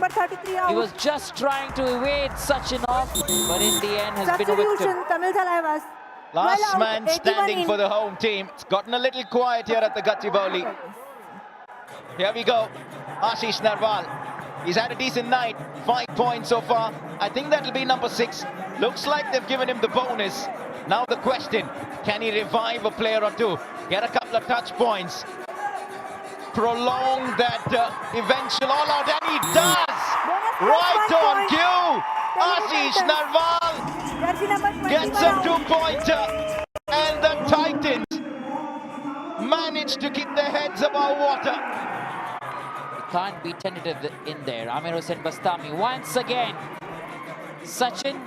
He was just trying to evade Sachin off, but in the end has been a victim. Tamil Thalaivas. Last man standing for the home team. It's gotten a little quiet here at the Gachibowli. Here we go. Ashish Narwal. He's had a decent night. 5 points so far. I think that'll be number 6. Looks like they've given him the bonus. Now the question, can he revive a player or two? Get a couple of touch points. Prolong that eventual all-out, and he does! Right on cue! Ashish Narwal gets a 2-pointer, and the Titans manage to keep their heads above water. You can't be tentative in there. Amir Hossain Bastami once again. Sachin,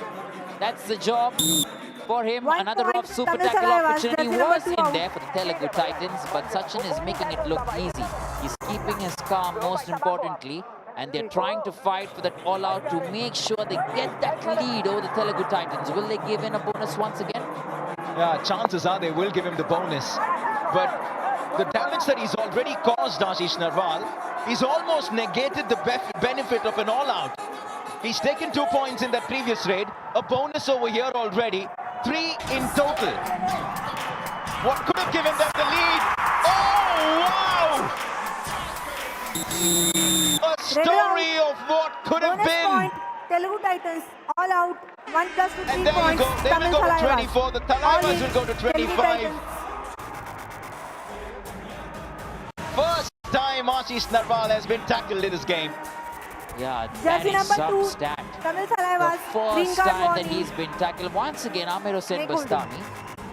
that's the job. for him. 1 Another point, off super Tamil tackle Thalaivas, opportunity jersey number was 2 in out. there for the Telugu Titans, but Sachin is making it look easy. He's keeping his calm most importantly, and they're trying to fight for that all-out to make sure they get that lead over the Telugu Titans. Will they give in a bonus once again? Yeah, chances are they will give him the bonus. But the damage that he's already caused Ashish Narwal, he's almost negated the benefit of an all-out. He's taken 2 points in that previous raid, a bonus over here already, 3 in total. What could have given them the lead? Oh, wow! A story of what could have Bonus been. point, Telugu Titans, all out, 1 plus to 3 And there you points, go, they Tamil will go to Thalaivas. 24, the All Thalaivas in, will go to Telugu 25. Titans. First time Ashish Narwal has been tackled in this game. Yeah, that Jersey is number some 2, stat. Tamil The Thalaivas, green first card time that warning. he's been tackled. Once again, Amir Hossain Make hold. Bastami,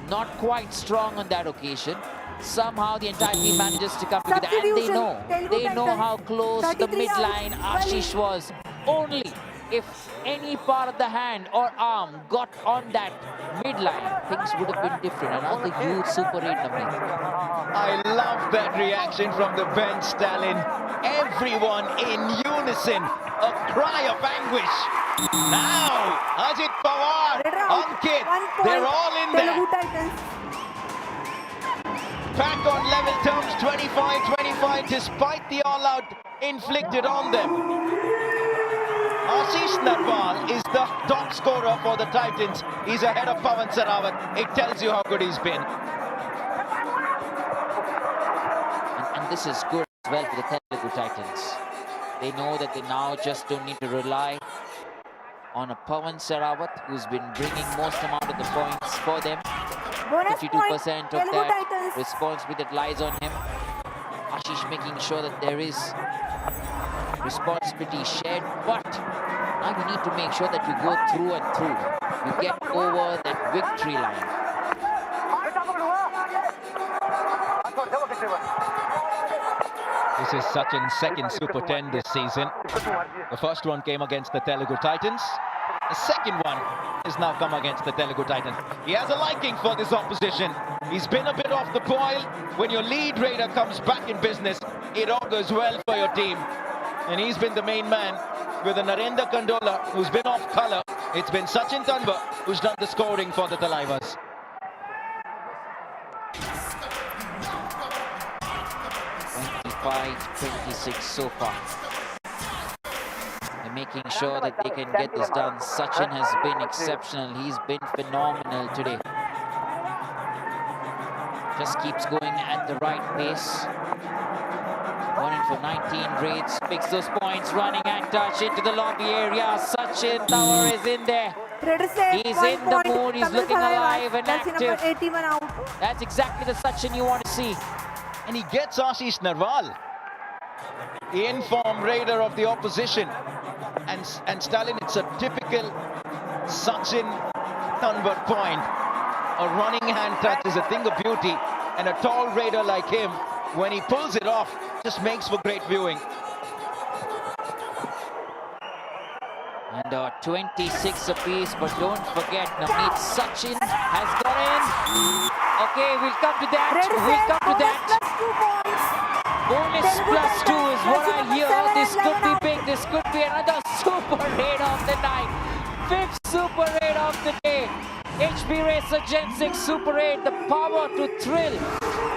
not quite strong on that occasion. Somehow the entire team manages to come together, and they Substitution, know. Telugu They know Titans, how close to the 33 out, midline Ashish was. Only if any part of the hand or arm got on that midline, things would have been different. Another huge Super 8 Navneet. I love that reaction from the bench, Stalin. Everyone in unison, a cry of anguish. Now, Ajit Pawar, Red out, Ankit, 1 point, they're all in Telugu there. Titans. Back on level terms, 25-25, despite the all-out inflicted on them. Ashish Narwal is the top scorer for the Titans. He's ahead of Pawan Sarawat. It tells you how good he's been. And this is good as well for the Telugu Titans. They know that they now just don't need to rely on a Pawan Sarawat, who's been bringing most amount of the points for them. Bonus 52% point, of Telugu that Titans. responsibility that lies on him. Ashish making sure that there is responsibility shared, but now you need to make sure that you go through and through. You get over that victory line. This is Sachin's second Super 10 this season. The first one came against the Telugu Titans. The second one has now come against the Telugu Titans. He has a liking for this opposition. He's been a bit off the boil. When your lead raider comes back in business, it augurs well for your team. And he's been the main man with a Narendra Kandola who's been off colour. It's been Sachin Tanwar who's done the scoring for the Thalaivas. .26 so far. They're making sure that they can get this done. Sachin has been exceptional. He's been phenomenal today. Just keeps going at the right pace. Going in for 19 raids. Picks those points. Running and touch into the lobby area. Sachin Tanwar is in there. He's in the mood. He's looking alive and active. 81 out. That's exactly the Sachin you want to see. And he gets Ashish Narwal, the in-form raider of the opposition. And Stalin, it's a typical Sachin Tanwar point. A running hand touch is a thing of beauty. And a tall raider like him, when he pulls it off, just makes for great viewing. And 26 apiece, but don't forget, Navneet, Sachin has got in. Okay, we'll come to that. We'll come to that. Bonus plus 2 is what I hear. This could be big. This could be another super raid of the night. 5th super raid of the day. HB Racer Gen 6 Super 8, the power to thrill.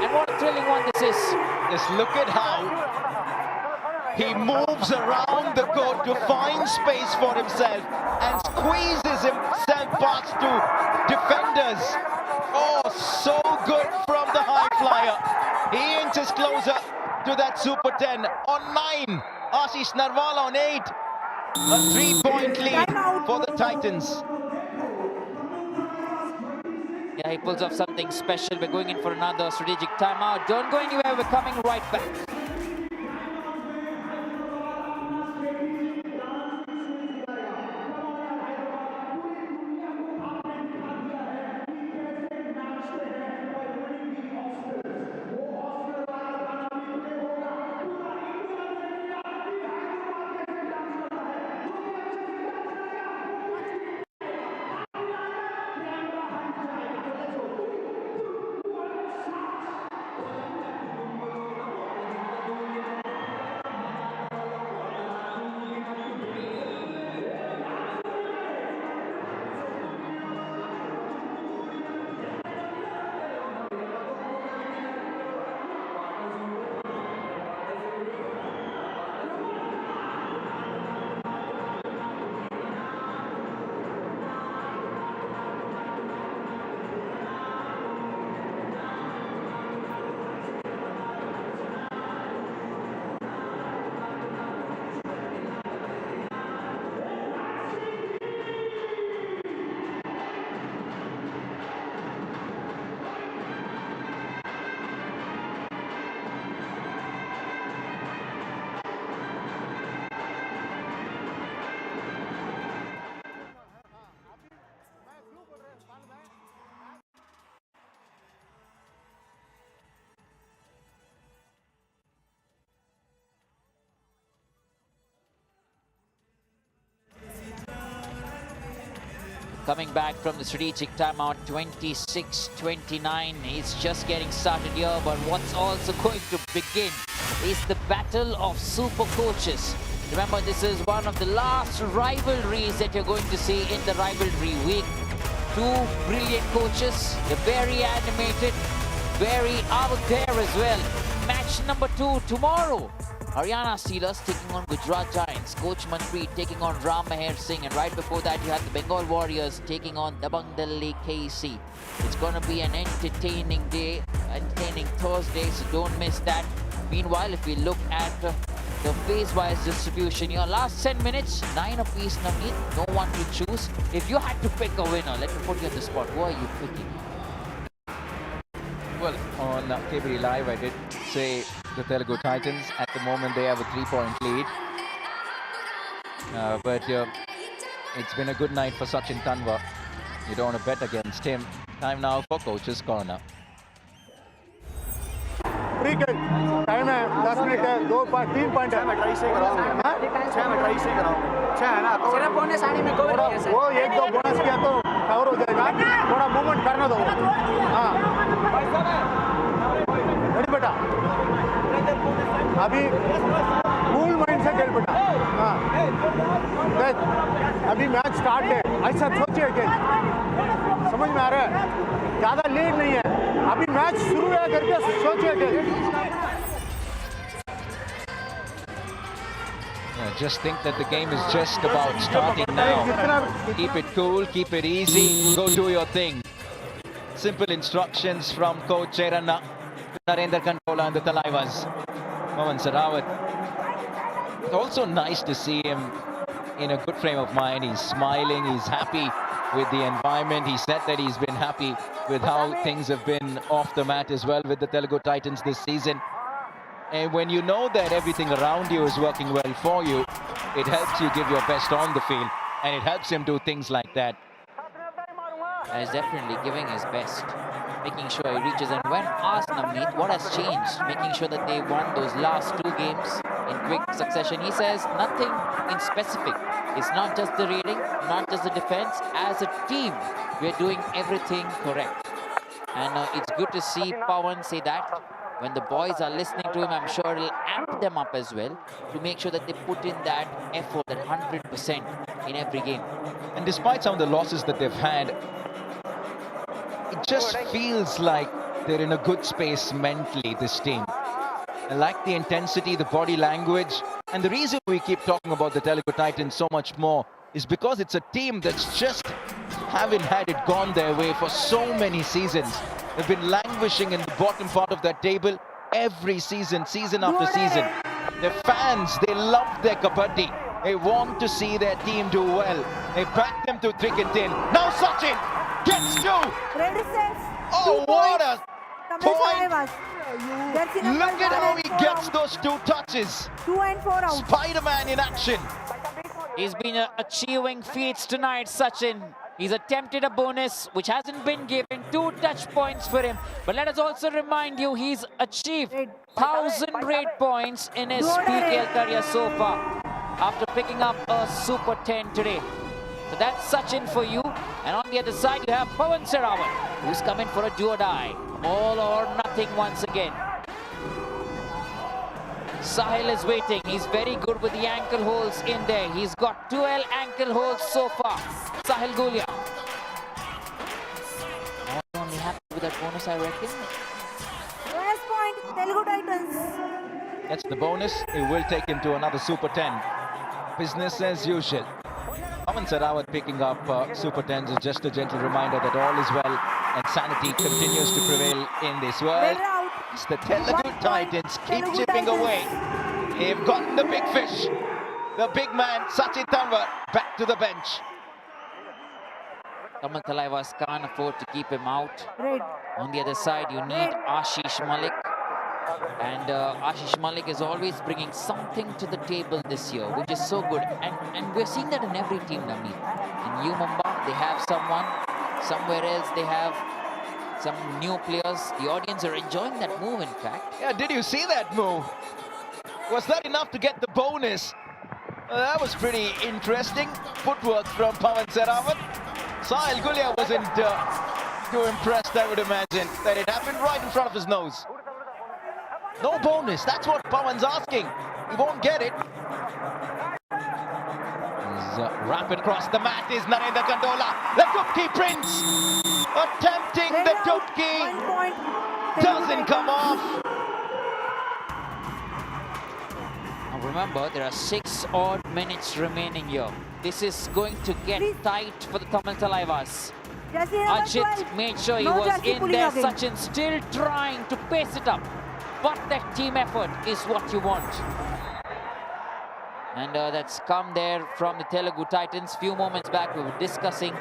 And what a thrilling one this is. Just look at how he moves around the court to find space for himself and squeezes himself past two defenders. Oh, so good from the high flyer. He inches closer to that Super 10 on 9. Ashish Narwal on 8. A 3-point lead for the Titans. Yeah, he pulls off something special. We're going in for another strategic timeout. Don't go anywhere. We're coming right back. coming back from the strategic timeout, 26-29. He's just getting started here, but what's also going to begin is the battle of super coaches. Remember, this is one of the last rivalries that you're going to see in the rivalry week. Two brilliant coaches, they're very animated, very out there as well. Match number 2 tomorrow. Haryana Steelers taking on Gujarat Giants. Coach Manpreet taking on Ram Meher Singh. And right before that, you have the Bengal Warriors taking on Dabang Delhi KC. It's going to be an entertaining day, entertaining Thursday, so don't miss that. Meanwhile, if we look at the phase-wise distribution, your last 10 minutes, 9 apiece, Navneet, no one to choose. If you had to pick a winner, let me put you on the spot. Who are you picking? Well, on Kabaddi Live, I did say the Telugu Titans. At the moment, they have a 3-point lead. But it's been a good night for Sachin Tanwa. You don't want to bet against him. Time now for Coach's Corner. Time है 10 minute है 3 point है मैं try से कराऊंगा 6 में try से कराऊंगा 6 है ना तो सिर्फ पौने साड़ी में कवर है सर वो एक दो बोनस किया तो कवर हो जाएगा थोड़ा मूवमेंट करना दो हां रेडी बेटा अभी कूल माइंड से खेल बेटा हां देख अभी मैच स्टार्ट है ऐसा सोचिए कि समझ में आ रहा है ज्यादा लीड नहीं है अभी मैच शुरू है करके सोचिए कि Just think that the game is just about starting now. Keep it cool, keep it easy, go do your thing. Simple instructions from Coach Cheranna, Narendra Kantola and the Thalaivas. Pawan Sarawat. It's also nice to see him in a good frame of mind. He's smiling, he's happy with the environment. He said that he's been happy with how things have been off the mat as well with the Telugu Titans this season. And when you know that everything around you is working well for you, it helps you give your best on the field, and it helps him do things like that. And he's definitely giving his best, making sure he reaches. And when asked, Navneet, what has changed, making sure that they won those last 2 games in quick succession, he says nothing in specific. It's not just the reading, not just the defense. As a team, we're doing everything correct. And it's good to see Pawan say that. When the boys are listening to him, I'm sure it'll amp them up as well to make sure that they put in that effort, that 100% in every game. And despite some of the losses that they've had, it just feels like they're in a good space mentally, this team. I like the intensity, the body language. And the reason we keep talking about the Telugu Titans so much more is because it's a team that's just haven't had it gone their way for so many seasons. They've been languishing in the bottom part of that table every season, season after season. Their fans, they love their Kabaddi. They want to see their team do well. They back them to thick and thin. Now Sachin gets 2. Oh, what a point! Look at how he gets those 2 touches. 2 and 4 out. Spider-Man in action. He's been achieving feats tonight, Sachin. He's attempted a bonus, which hasn't been given. 2 touch points for him. But let us also remind you, he's achieved 1,000 rate points in his PKL career so far, after picking up a Super 10 today. So that's Sachin for you. And on the other side, you have Pawan Sarawat, who's coming for a do-or-die. All or nothing once again. Sahil is waiting. He's very good with the ankle holds in there. He's got 12 ankle holds so far. Sahil Gulia. I'm only happy with that bonus, I reckon. Bonus point, Telugu Titans. That's the bonus. It will take him to another Super 10. Business as usual. Pawan Sarawat picking up Super 10s is just a gentle reminder that all is well and sanity continues to prevail in this world. It's the Telugu Titans keep chipping away. They've gotten the big fish. The big man, Sachin Tanwa, back to the bench. Thalaivas can't afford to keep him out. On the other side, you need Ashish Malik. And Ashish Malik is always bringing something to the table this year, which is so good. And we're seeing that in every team, Navneet. In U Mumbai, they have someone. Somewhere else, they have some new players. The audience are enjoying that move, in fact. Yeah, did you see that move? Was that enough to get the bonus? That was pretty interesting. Footwork from Pawan Sarawat. Sahil Gulia wasn't too impressed, I would imagine, that it happened right in front of his nose. No bonus, that's what Pawan's asking. He won't get it. He's rapid across the mat is Narendra Kandola. The Dubki Prince attempting the Dubki. 1 point. Doesn't come off. Now remember, there are 6 odd minutes remaining here. This is going to get tight for the Tamil Thalaivas. Jersey number Ajit 12. made sure he No was jersey in pulling there. again. Sachin still trying to pace it up. But that team effort is what you want. And that's come there from the Telugu Titans. Few moments back we were discussing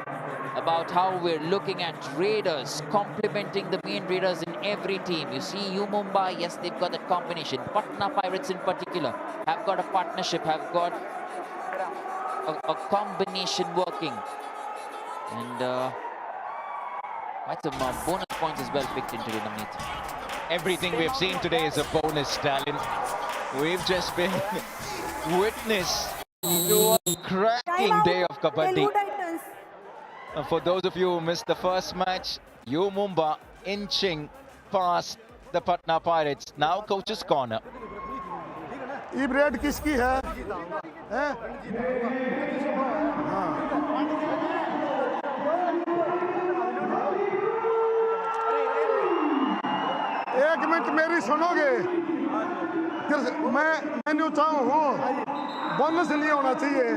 about how we're looking at Raiders complementing the main Raiders in every team. You see U Mumbai, yes, they've got that combination. Patna Pirates in particular have got a partnership, have got a combination working. And quite some bonus points as well picked into it, Namit. Everything we've seen today is a bonus, Stalin. We've just been witness to a cracking day of Kabaddi. Telugu Titans. For those of you who missed the first match, U Mumbai inching past the Patna Pirates. Now coach's corner. ये bread किसकी है? हैं? एक minute मेरी सुनोगे? मैं new चाहूँ हूँ बोनस नहीं होना चाहिए।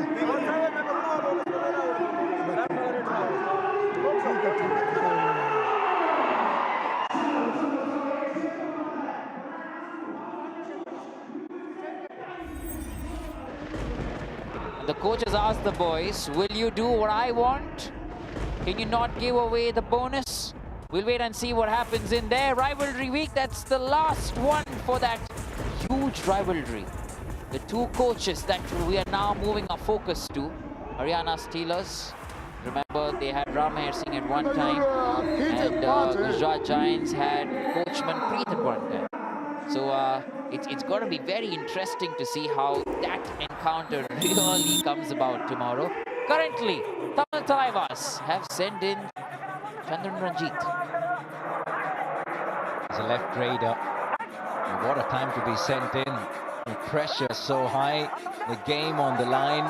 The coach has asked the boys, will you do what I want? Can you not give away the bonus? We'll wait and see what happens in their rivalry week. That's the last one for that huge rivalry. The two coaches that we are now moving our focus to. Haryana Steelers. Remember, they had Ram Meher Singh at one time. And Gujarat Giants had Coachman Preet at one time. So it's going to be very interesting to see how that encounter really comes about tomorrow. Currently, Tamil Thalaivas have sent in Chandran Ranjit. He's a left raider. And what a time to be sent in. The pressure so high. The game on the line.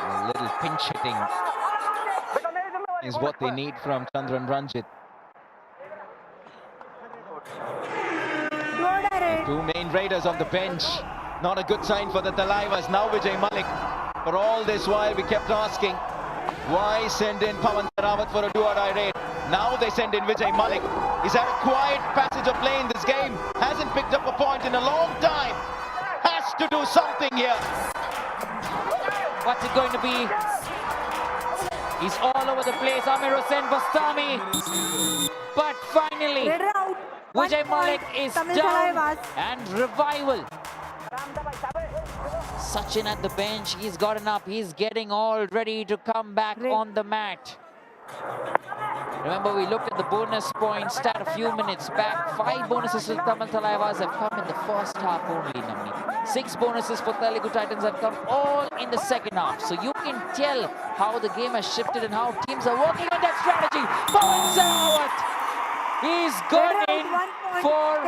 A little pinch hitting is what they need from Chandran Ranjit. Two main raiders on the bench. Not a good sign for the Thalaivas. Now Vijay Malik. For all this while we kept asking, why send in Pawan Sarawat for a do-or-die raid? Now they send in Vijay Malik. He's had a quiet passage of play in this game. Hasn't picked up a point in a long time. Has to do something here. What's it going to be? He's all over the place. Amir Hussain Bastami. But finally, Vijay Malik is down and revival. Sachin at the bench, he's gotten up, he's getting all ready to come back on the mat. Remember, we looked at the bonus point stat a few minutes back. 5 bonuses for Tamil Thalaivas have come in the first half only, Namni. 6 bonuses for Telugu Titans have come all in the second half. So you can tell how the game has shifted and how teams are working on that strategy. Pawan Sarawat! He's gone in for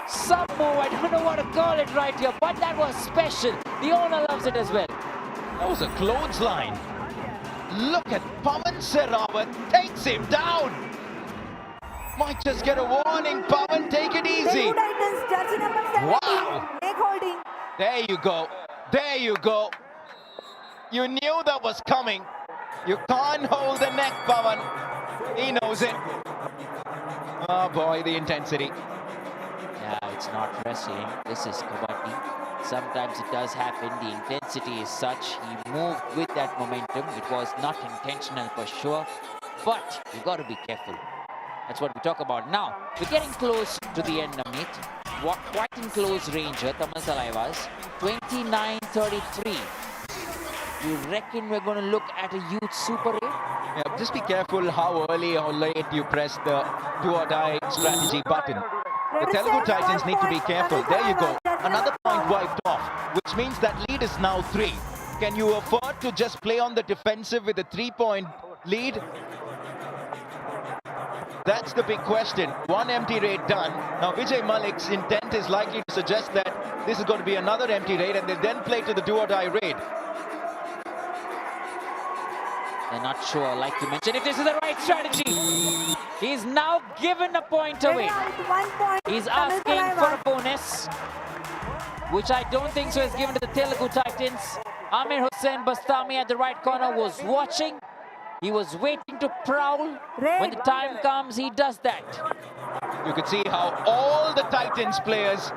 some move. I don't know what to call it right here, but that was special. The owner loves it as well. That was a clothesline. Look at Pawan Sarawat, takes him down. Might just get a warning, Pawan, take it easy. Wow. There you go. There you go. You knew that was coming. You can't hold the neck, Pawan. He knows it. Oh boy, the intensity. Yeah, it's not wrestling. This is Kabaddi. Sometimes it does happen. The intensity is such. He moved with that momentum. It was not intentional for sure. But you got to be careful. That's what we talk about. Now, we're getting close to the end, Namit. Quite in close range here, Tamil Thalaivas. 29-33. You reckon we're going to look at a youth super A? Yeah, just be careful how early or late you press the do-or-die strategy button. The Telugu Titans need to be careful. There you go. Another point wiped off, which means that lead is now 3. Can you afford to just play on the defensive with a 3-point lead? That's the big question. One empty raid done. Now Vijay Malik's intent is likely to suggest that this is going to be another empty raid and they then play to the do-or-die raid. They're not sure, like you mentioned, if this is the right strategy. He's now given a point away. 1 point. He's Tamil asking Thalaivas. for a bonus, which I don't think so is given to the Telugu Titans. Amir Hussain Bastami at the right corner was watching. He was waiting to prowl. When the time comes, he does that. You could see how all the Titans players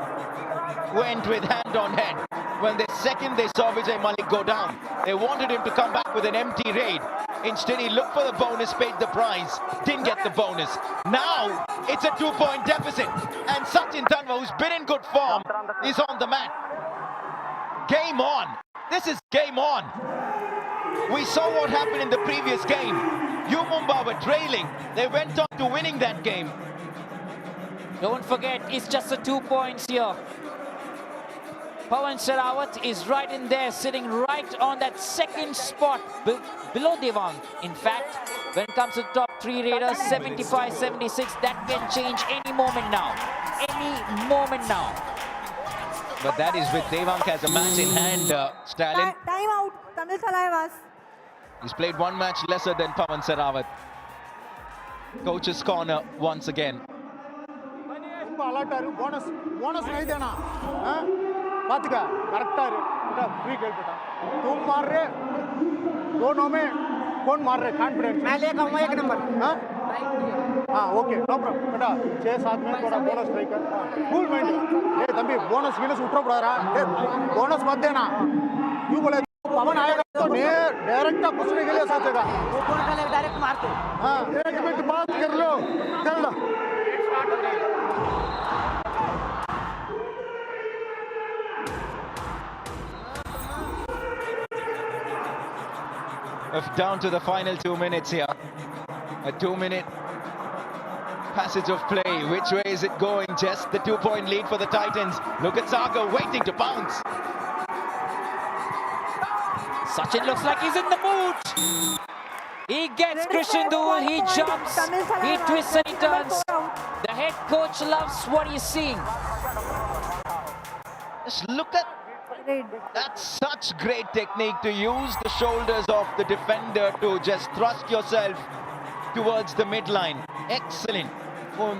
went with hand on head. When the second they saw Vijay Malik go down, they wanted him to come back with an empty raid. Instead, he looked for the bonus, paid the prize, didn't get the bonus. Now, it's a 2-point deficit. And Sachin Tanwa, who's been in good form, is on the mat. Game on. This is game on. We saw what happened in the previous game. Mumbai were trailing. They went on to winning that game. Don't forget, it's just the 2 points here. Pawan Sherawat is right in there, sitting right on that second spot below Devang. In fact, when it comes to top 3 raiders, 75-76, that can change any moment now. Any moment now. But that is with Devang as a match in hand, Stalin. Time out. Tamil Thalaivas. He's played one match lesser than Pawan Sherawat. Coach's corner once again. Bonus नहीं देना बात का character free खेल बेटा तुम मार रहे दोनों में कौन मार रहे कॉन्फिडेंस मैं लेकर आऊंगा 1 नंबर हाँ ओके नो प्रॉब्लम बेटा 6-7 में थोड़ा बोनस ट्राई कर कूल माइंड ये तंबी बोनस गिनस उठो पड़ा रहा बोनस मत देना क्यों बोले पवन आएगा तो डायरेक्ट पूछने के लिए सोचेगा वो कौन का डायरेक्ट मारते हाँ 1 मिनट बात कर लो चल लो Down to the final 2 minutes here. A 2-minute passage of play. Which way is it going? Just the 2-point lead for the Titans. Look at Sagar waiting to bounce. Sachin looks like he's in the mood. He gets Christian Dul, he jumps, he twists and he turns. The head coach loves what he's seeing. Just look at that's such great technique to use the shoulders of the defender to just thrust yourself towards the midline. Excellent.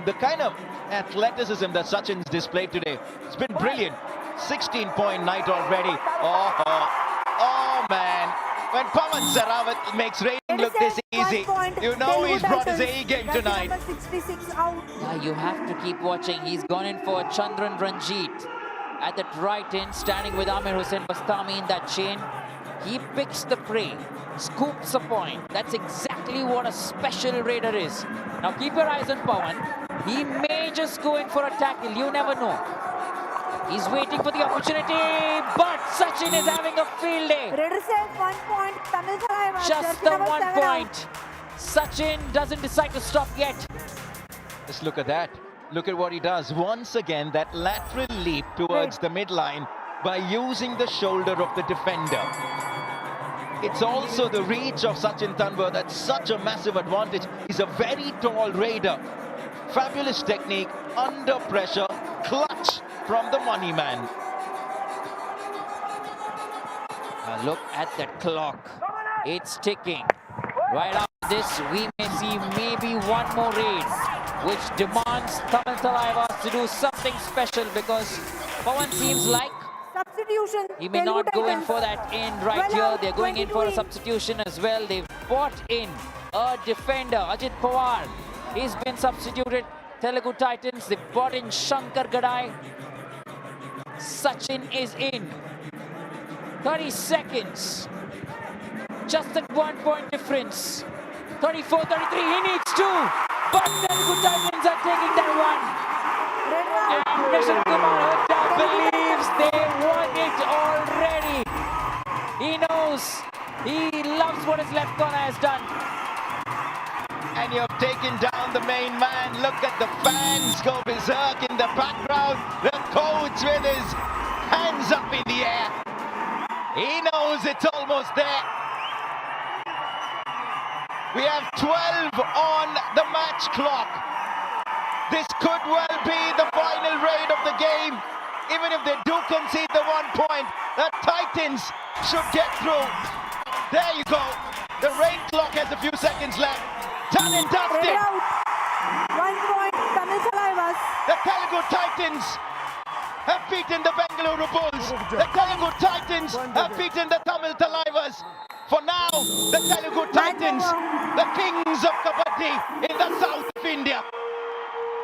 The kind of athleticism that Sachin's displayed today, it's been brilliant. 16-point night already. Oh man. When Pawan Sherawat makes raiding look this easy, you know he's brought his A game tonight. Yeah, you have to keep watching. He's gone in for Chandran Ranjit. At that right end, standing with Amir Hussain Bastami in that chain. He picks the prey, scoops a point. That's exactly what a special raider is. Now keep your eyes on Pawan. He may just go in for a tackle, you never know. He's waiting for the opportunity, but Sachin is having a field day. Raiders have 1 point, Tamil Thalaivas. Just the 1 point. Sachin doesn't decide to stop yet. Just look at that. Look at what he does. Once again, that lateral leap towards the midline by using the shoulder of the defender. It's also the reach of Sachin Tanwa that's such a massive advantage. He's a very tall raider. Fabulous technique, under pressure, clutch from the money man. Now look at that clock. It's ticking. Right after this, we may see maybe one more raid, which demands Tamil Thalaivas to do something special, because Pawan seems like substitution. He may not go in for that end right here. They're going in for a substitution as well. They've brought in a defender, Ajit Pawar. He's been substituted. Telugu Titans, they brought in Shankar Gadai. Sachin is in. 30 seconds. Just that 1 point difference. 34-33, he needs 2. But Telugu Titans are taking that one. And Krishnan Kumar believes they won it already. He knows. He loves what his left corner has done. And you've taken down the main man. Look at the fans go berserk in the background. The coach with his hands up in the air. He knows it's almost there. We have 12 on the match clock. This could well be the final raid of the game. Even if they do concede the 1 point, the Titans should get through. There you go. The raid clock has a few seconds left. Done and dusted. 1 point, Tamil Thalaivas. The Telugu Titans have beaten the Bengaluru Bulls. The Telugu Titans have beaten the Tamil Thalaivas. For now, the Telugu Titans, the kings of Kabaddi in the south of India.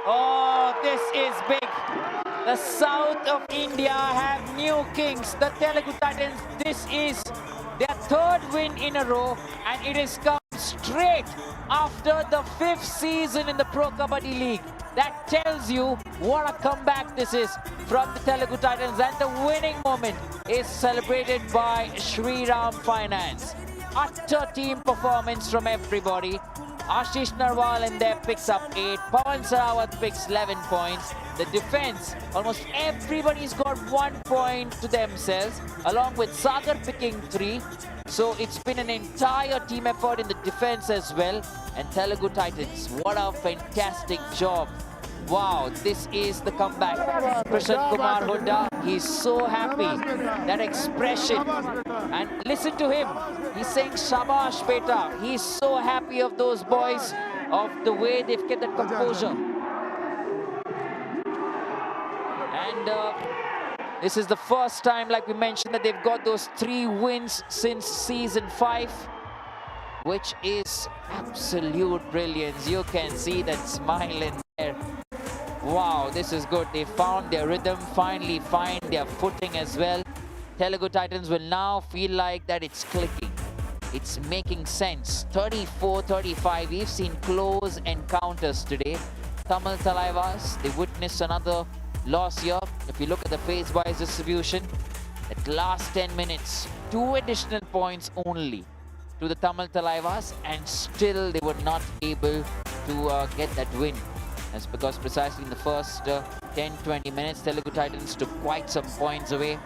Oh, this is big. The south of India have new kings. The Telugu Titans, this is their 3rd win in a row, and it has come straight after the 5th season in the Pro Kabaddi League. That tells you what a comeback this is from the Telugu Titans, and the winning moment is celebrated by Shriram Finance. Utter team performance from everybody. Ashish Narwal in there picks up 8. Pawan Sarawat picks 11 points. The defense, almost everybody's got 1 point to themselves, along with Sagar picking 3. So it's been an entire team effort in the defense as well. And Telugu Titans, what a fantastic job. Wow, this is the comeback. Prashant Kumar Hooda, he's so happy. That expression. And listen to him. He's saying, Shabash, beta. He's so happy of those boys, of the way they've kept that composure. And this is the first time, like we mentioned, that they've got those 3 wins since season 5, which is absolute brilliance. You can see that smile in there. Wow, this is good. They found their rhythm, finally find their footing as well. Telugu Titans will now feel like that it's clicking. It's making sense. 34-35. We've seen close encounters today. Tamil Thalaivas, they witnessed another loss here. If you look at the phase-wise distribution, at last 10 minutes, 2 additional points only to the Tamil Thalaivas, and still they were not able to get that win. That's because precisely in the first 10-20 minutes, Telugu Titans took quite some points away.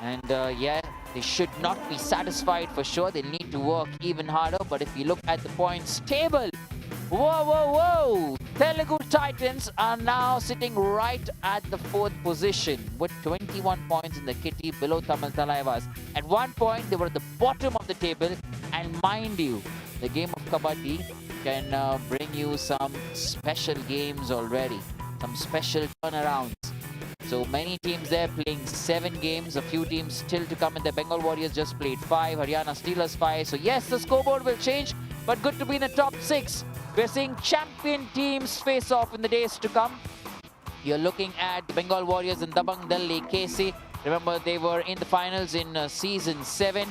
And yeah, they should not be satisfied for sure. They'll need to work even harder. But if you look at the points table, whoa! Telugu Titans are now sitting right at the 4th position with 21 points in the kitty, below Tamil Thalaivas. At one point, they were at the bottom of the table. And mind you, the game of Kabaddi can bring you some special games already, some special turnarounds. So many teams there playing 7 games, a few teams still to come in. The Bengal Warriors just played 5, Haryana Steelers 5. So yes, the scoreboard will change, but good to be in the top 6. We're seeing champion teams face off in the days to come. You're looking at the Bengal Warriors and Dabang Delhi KC. Remember, they were in the finals in season 7.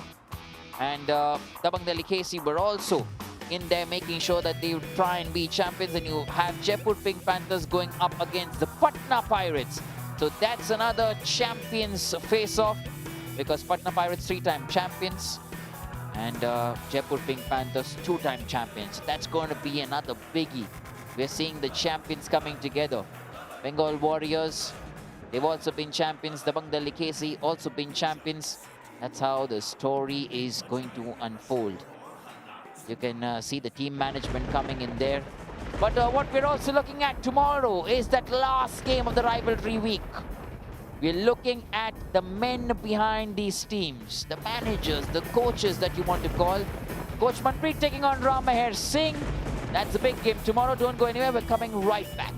And Dabang Delhi KC were also in there making sure that they would try and be champions. And you have Jaipur Pink Panthers going up against the Patna Pirates. So that's another champions face-off, because Patna Pirates 3-time champions and Jaipur Pink Panthers 2-time champions. That's going to be another biggie. We're seeing the champions coming together. Bengal Warriors, they've also been champions. Dabang Delhi KC also been champions. That's how the story is going to unfold. You can see the team management coming in there. But what we're also looking at tomorrow is that last game of the rivalry week. We're looking at the men behind these teams, the managers, the coaches that you want to call. Coach Manpreet taking on Ram Meher Singh. That's a big game tomorrow. Don't go anywhere. We're coming right back.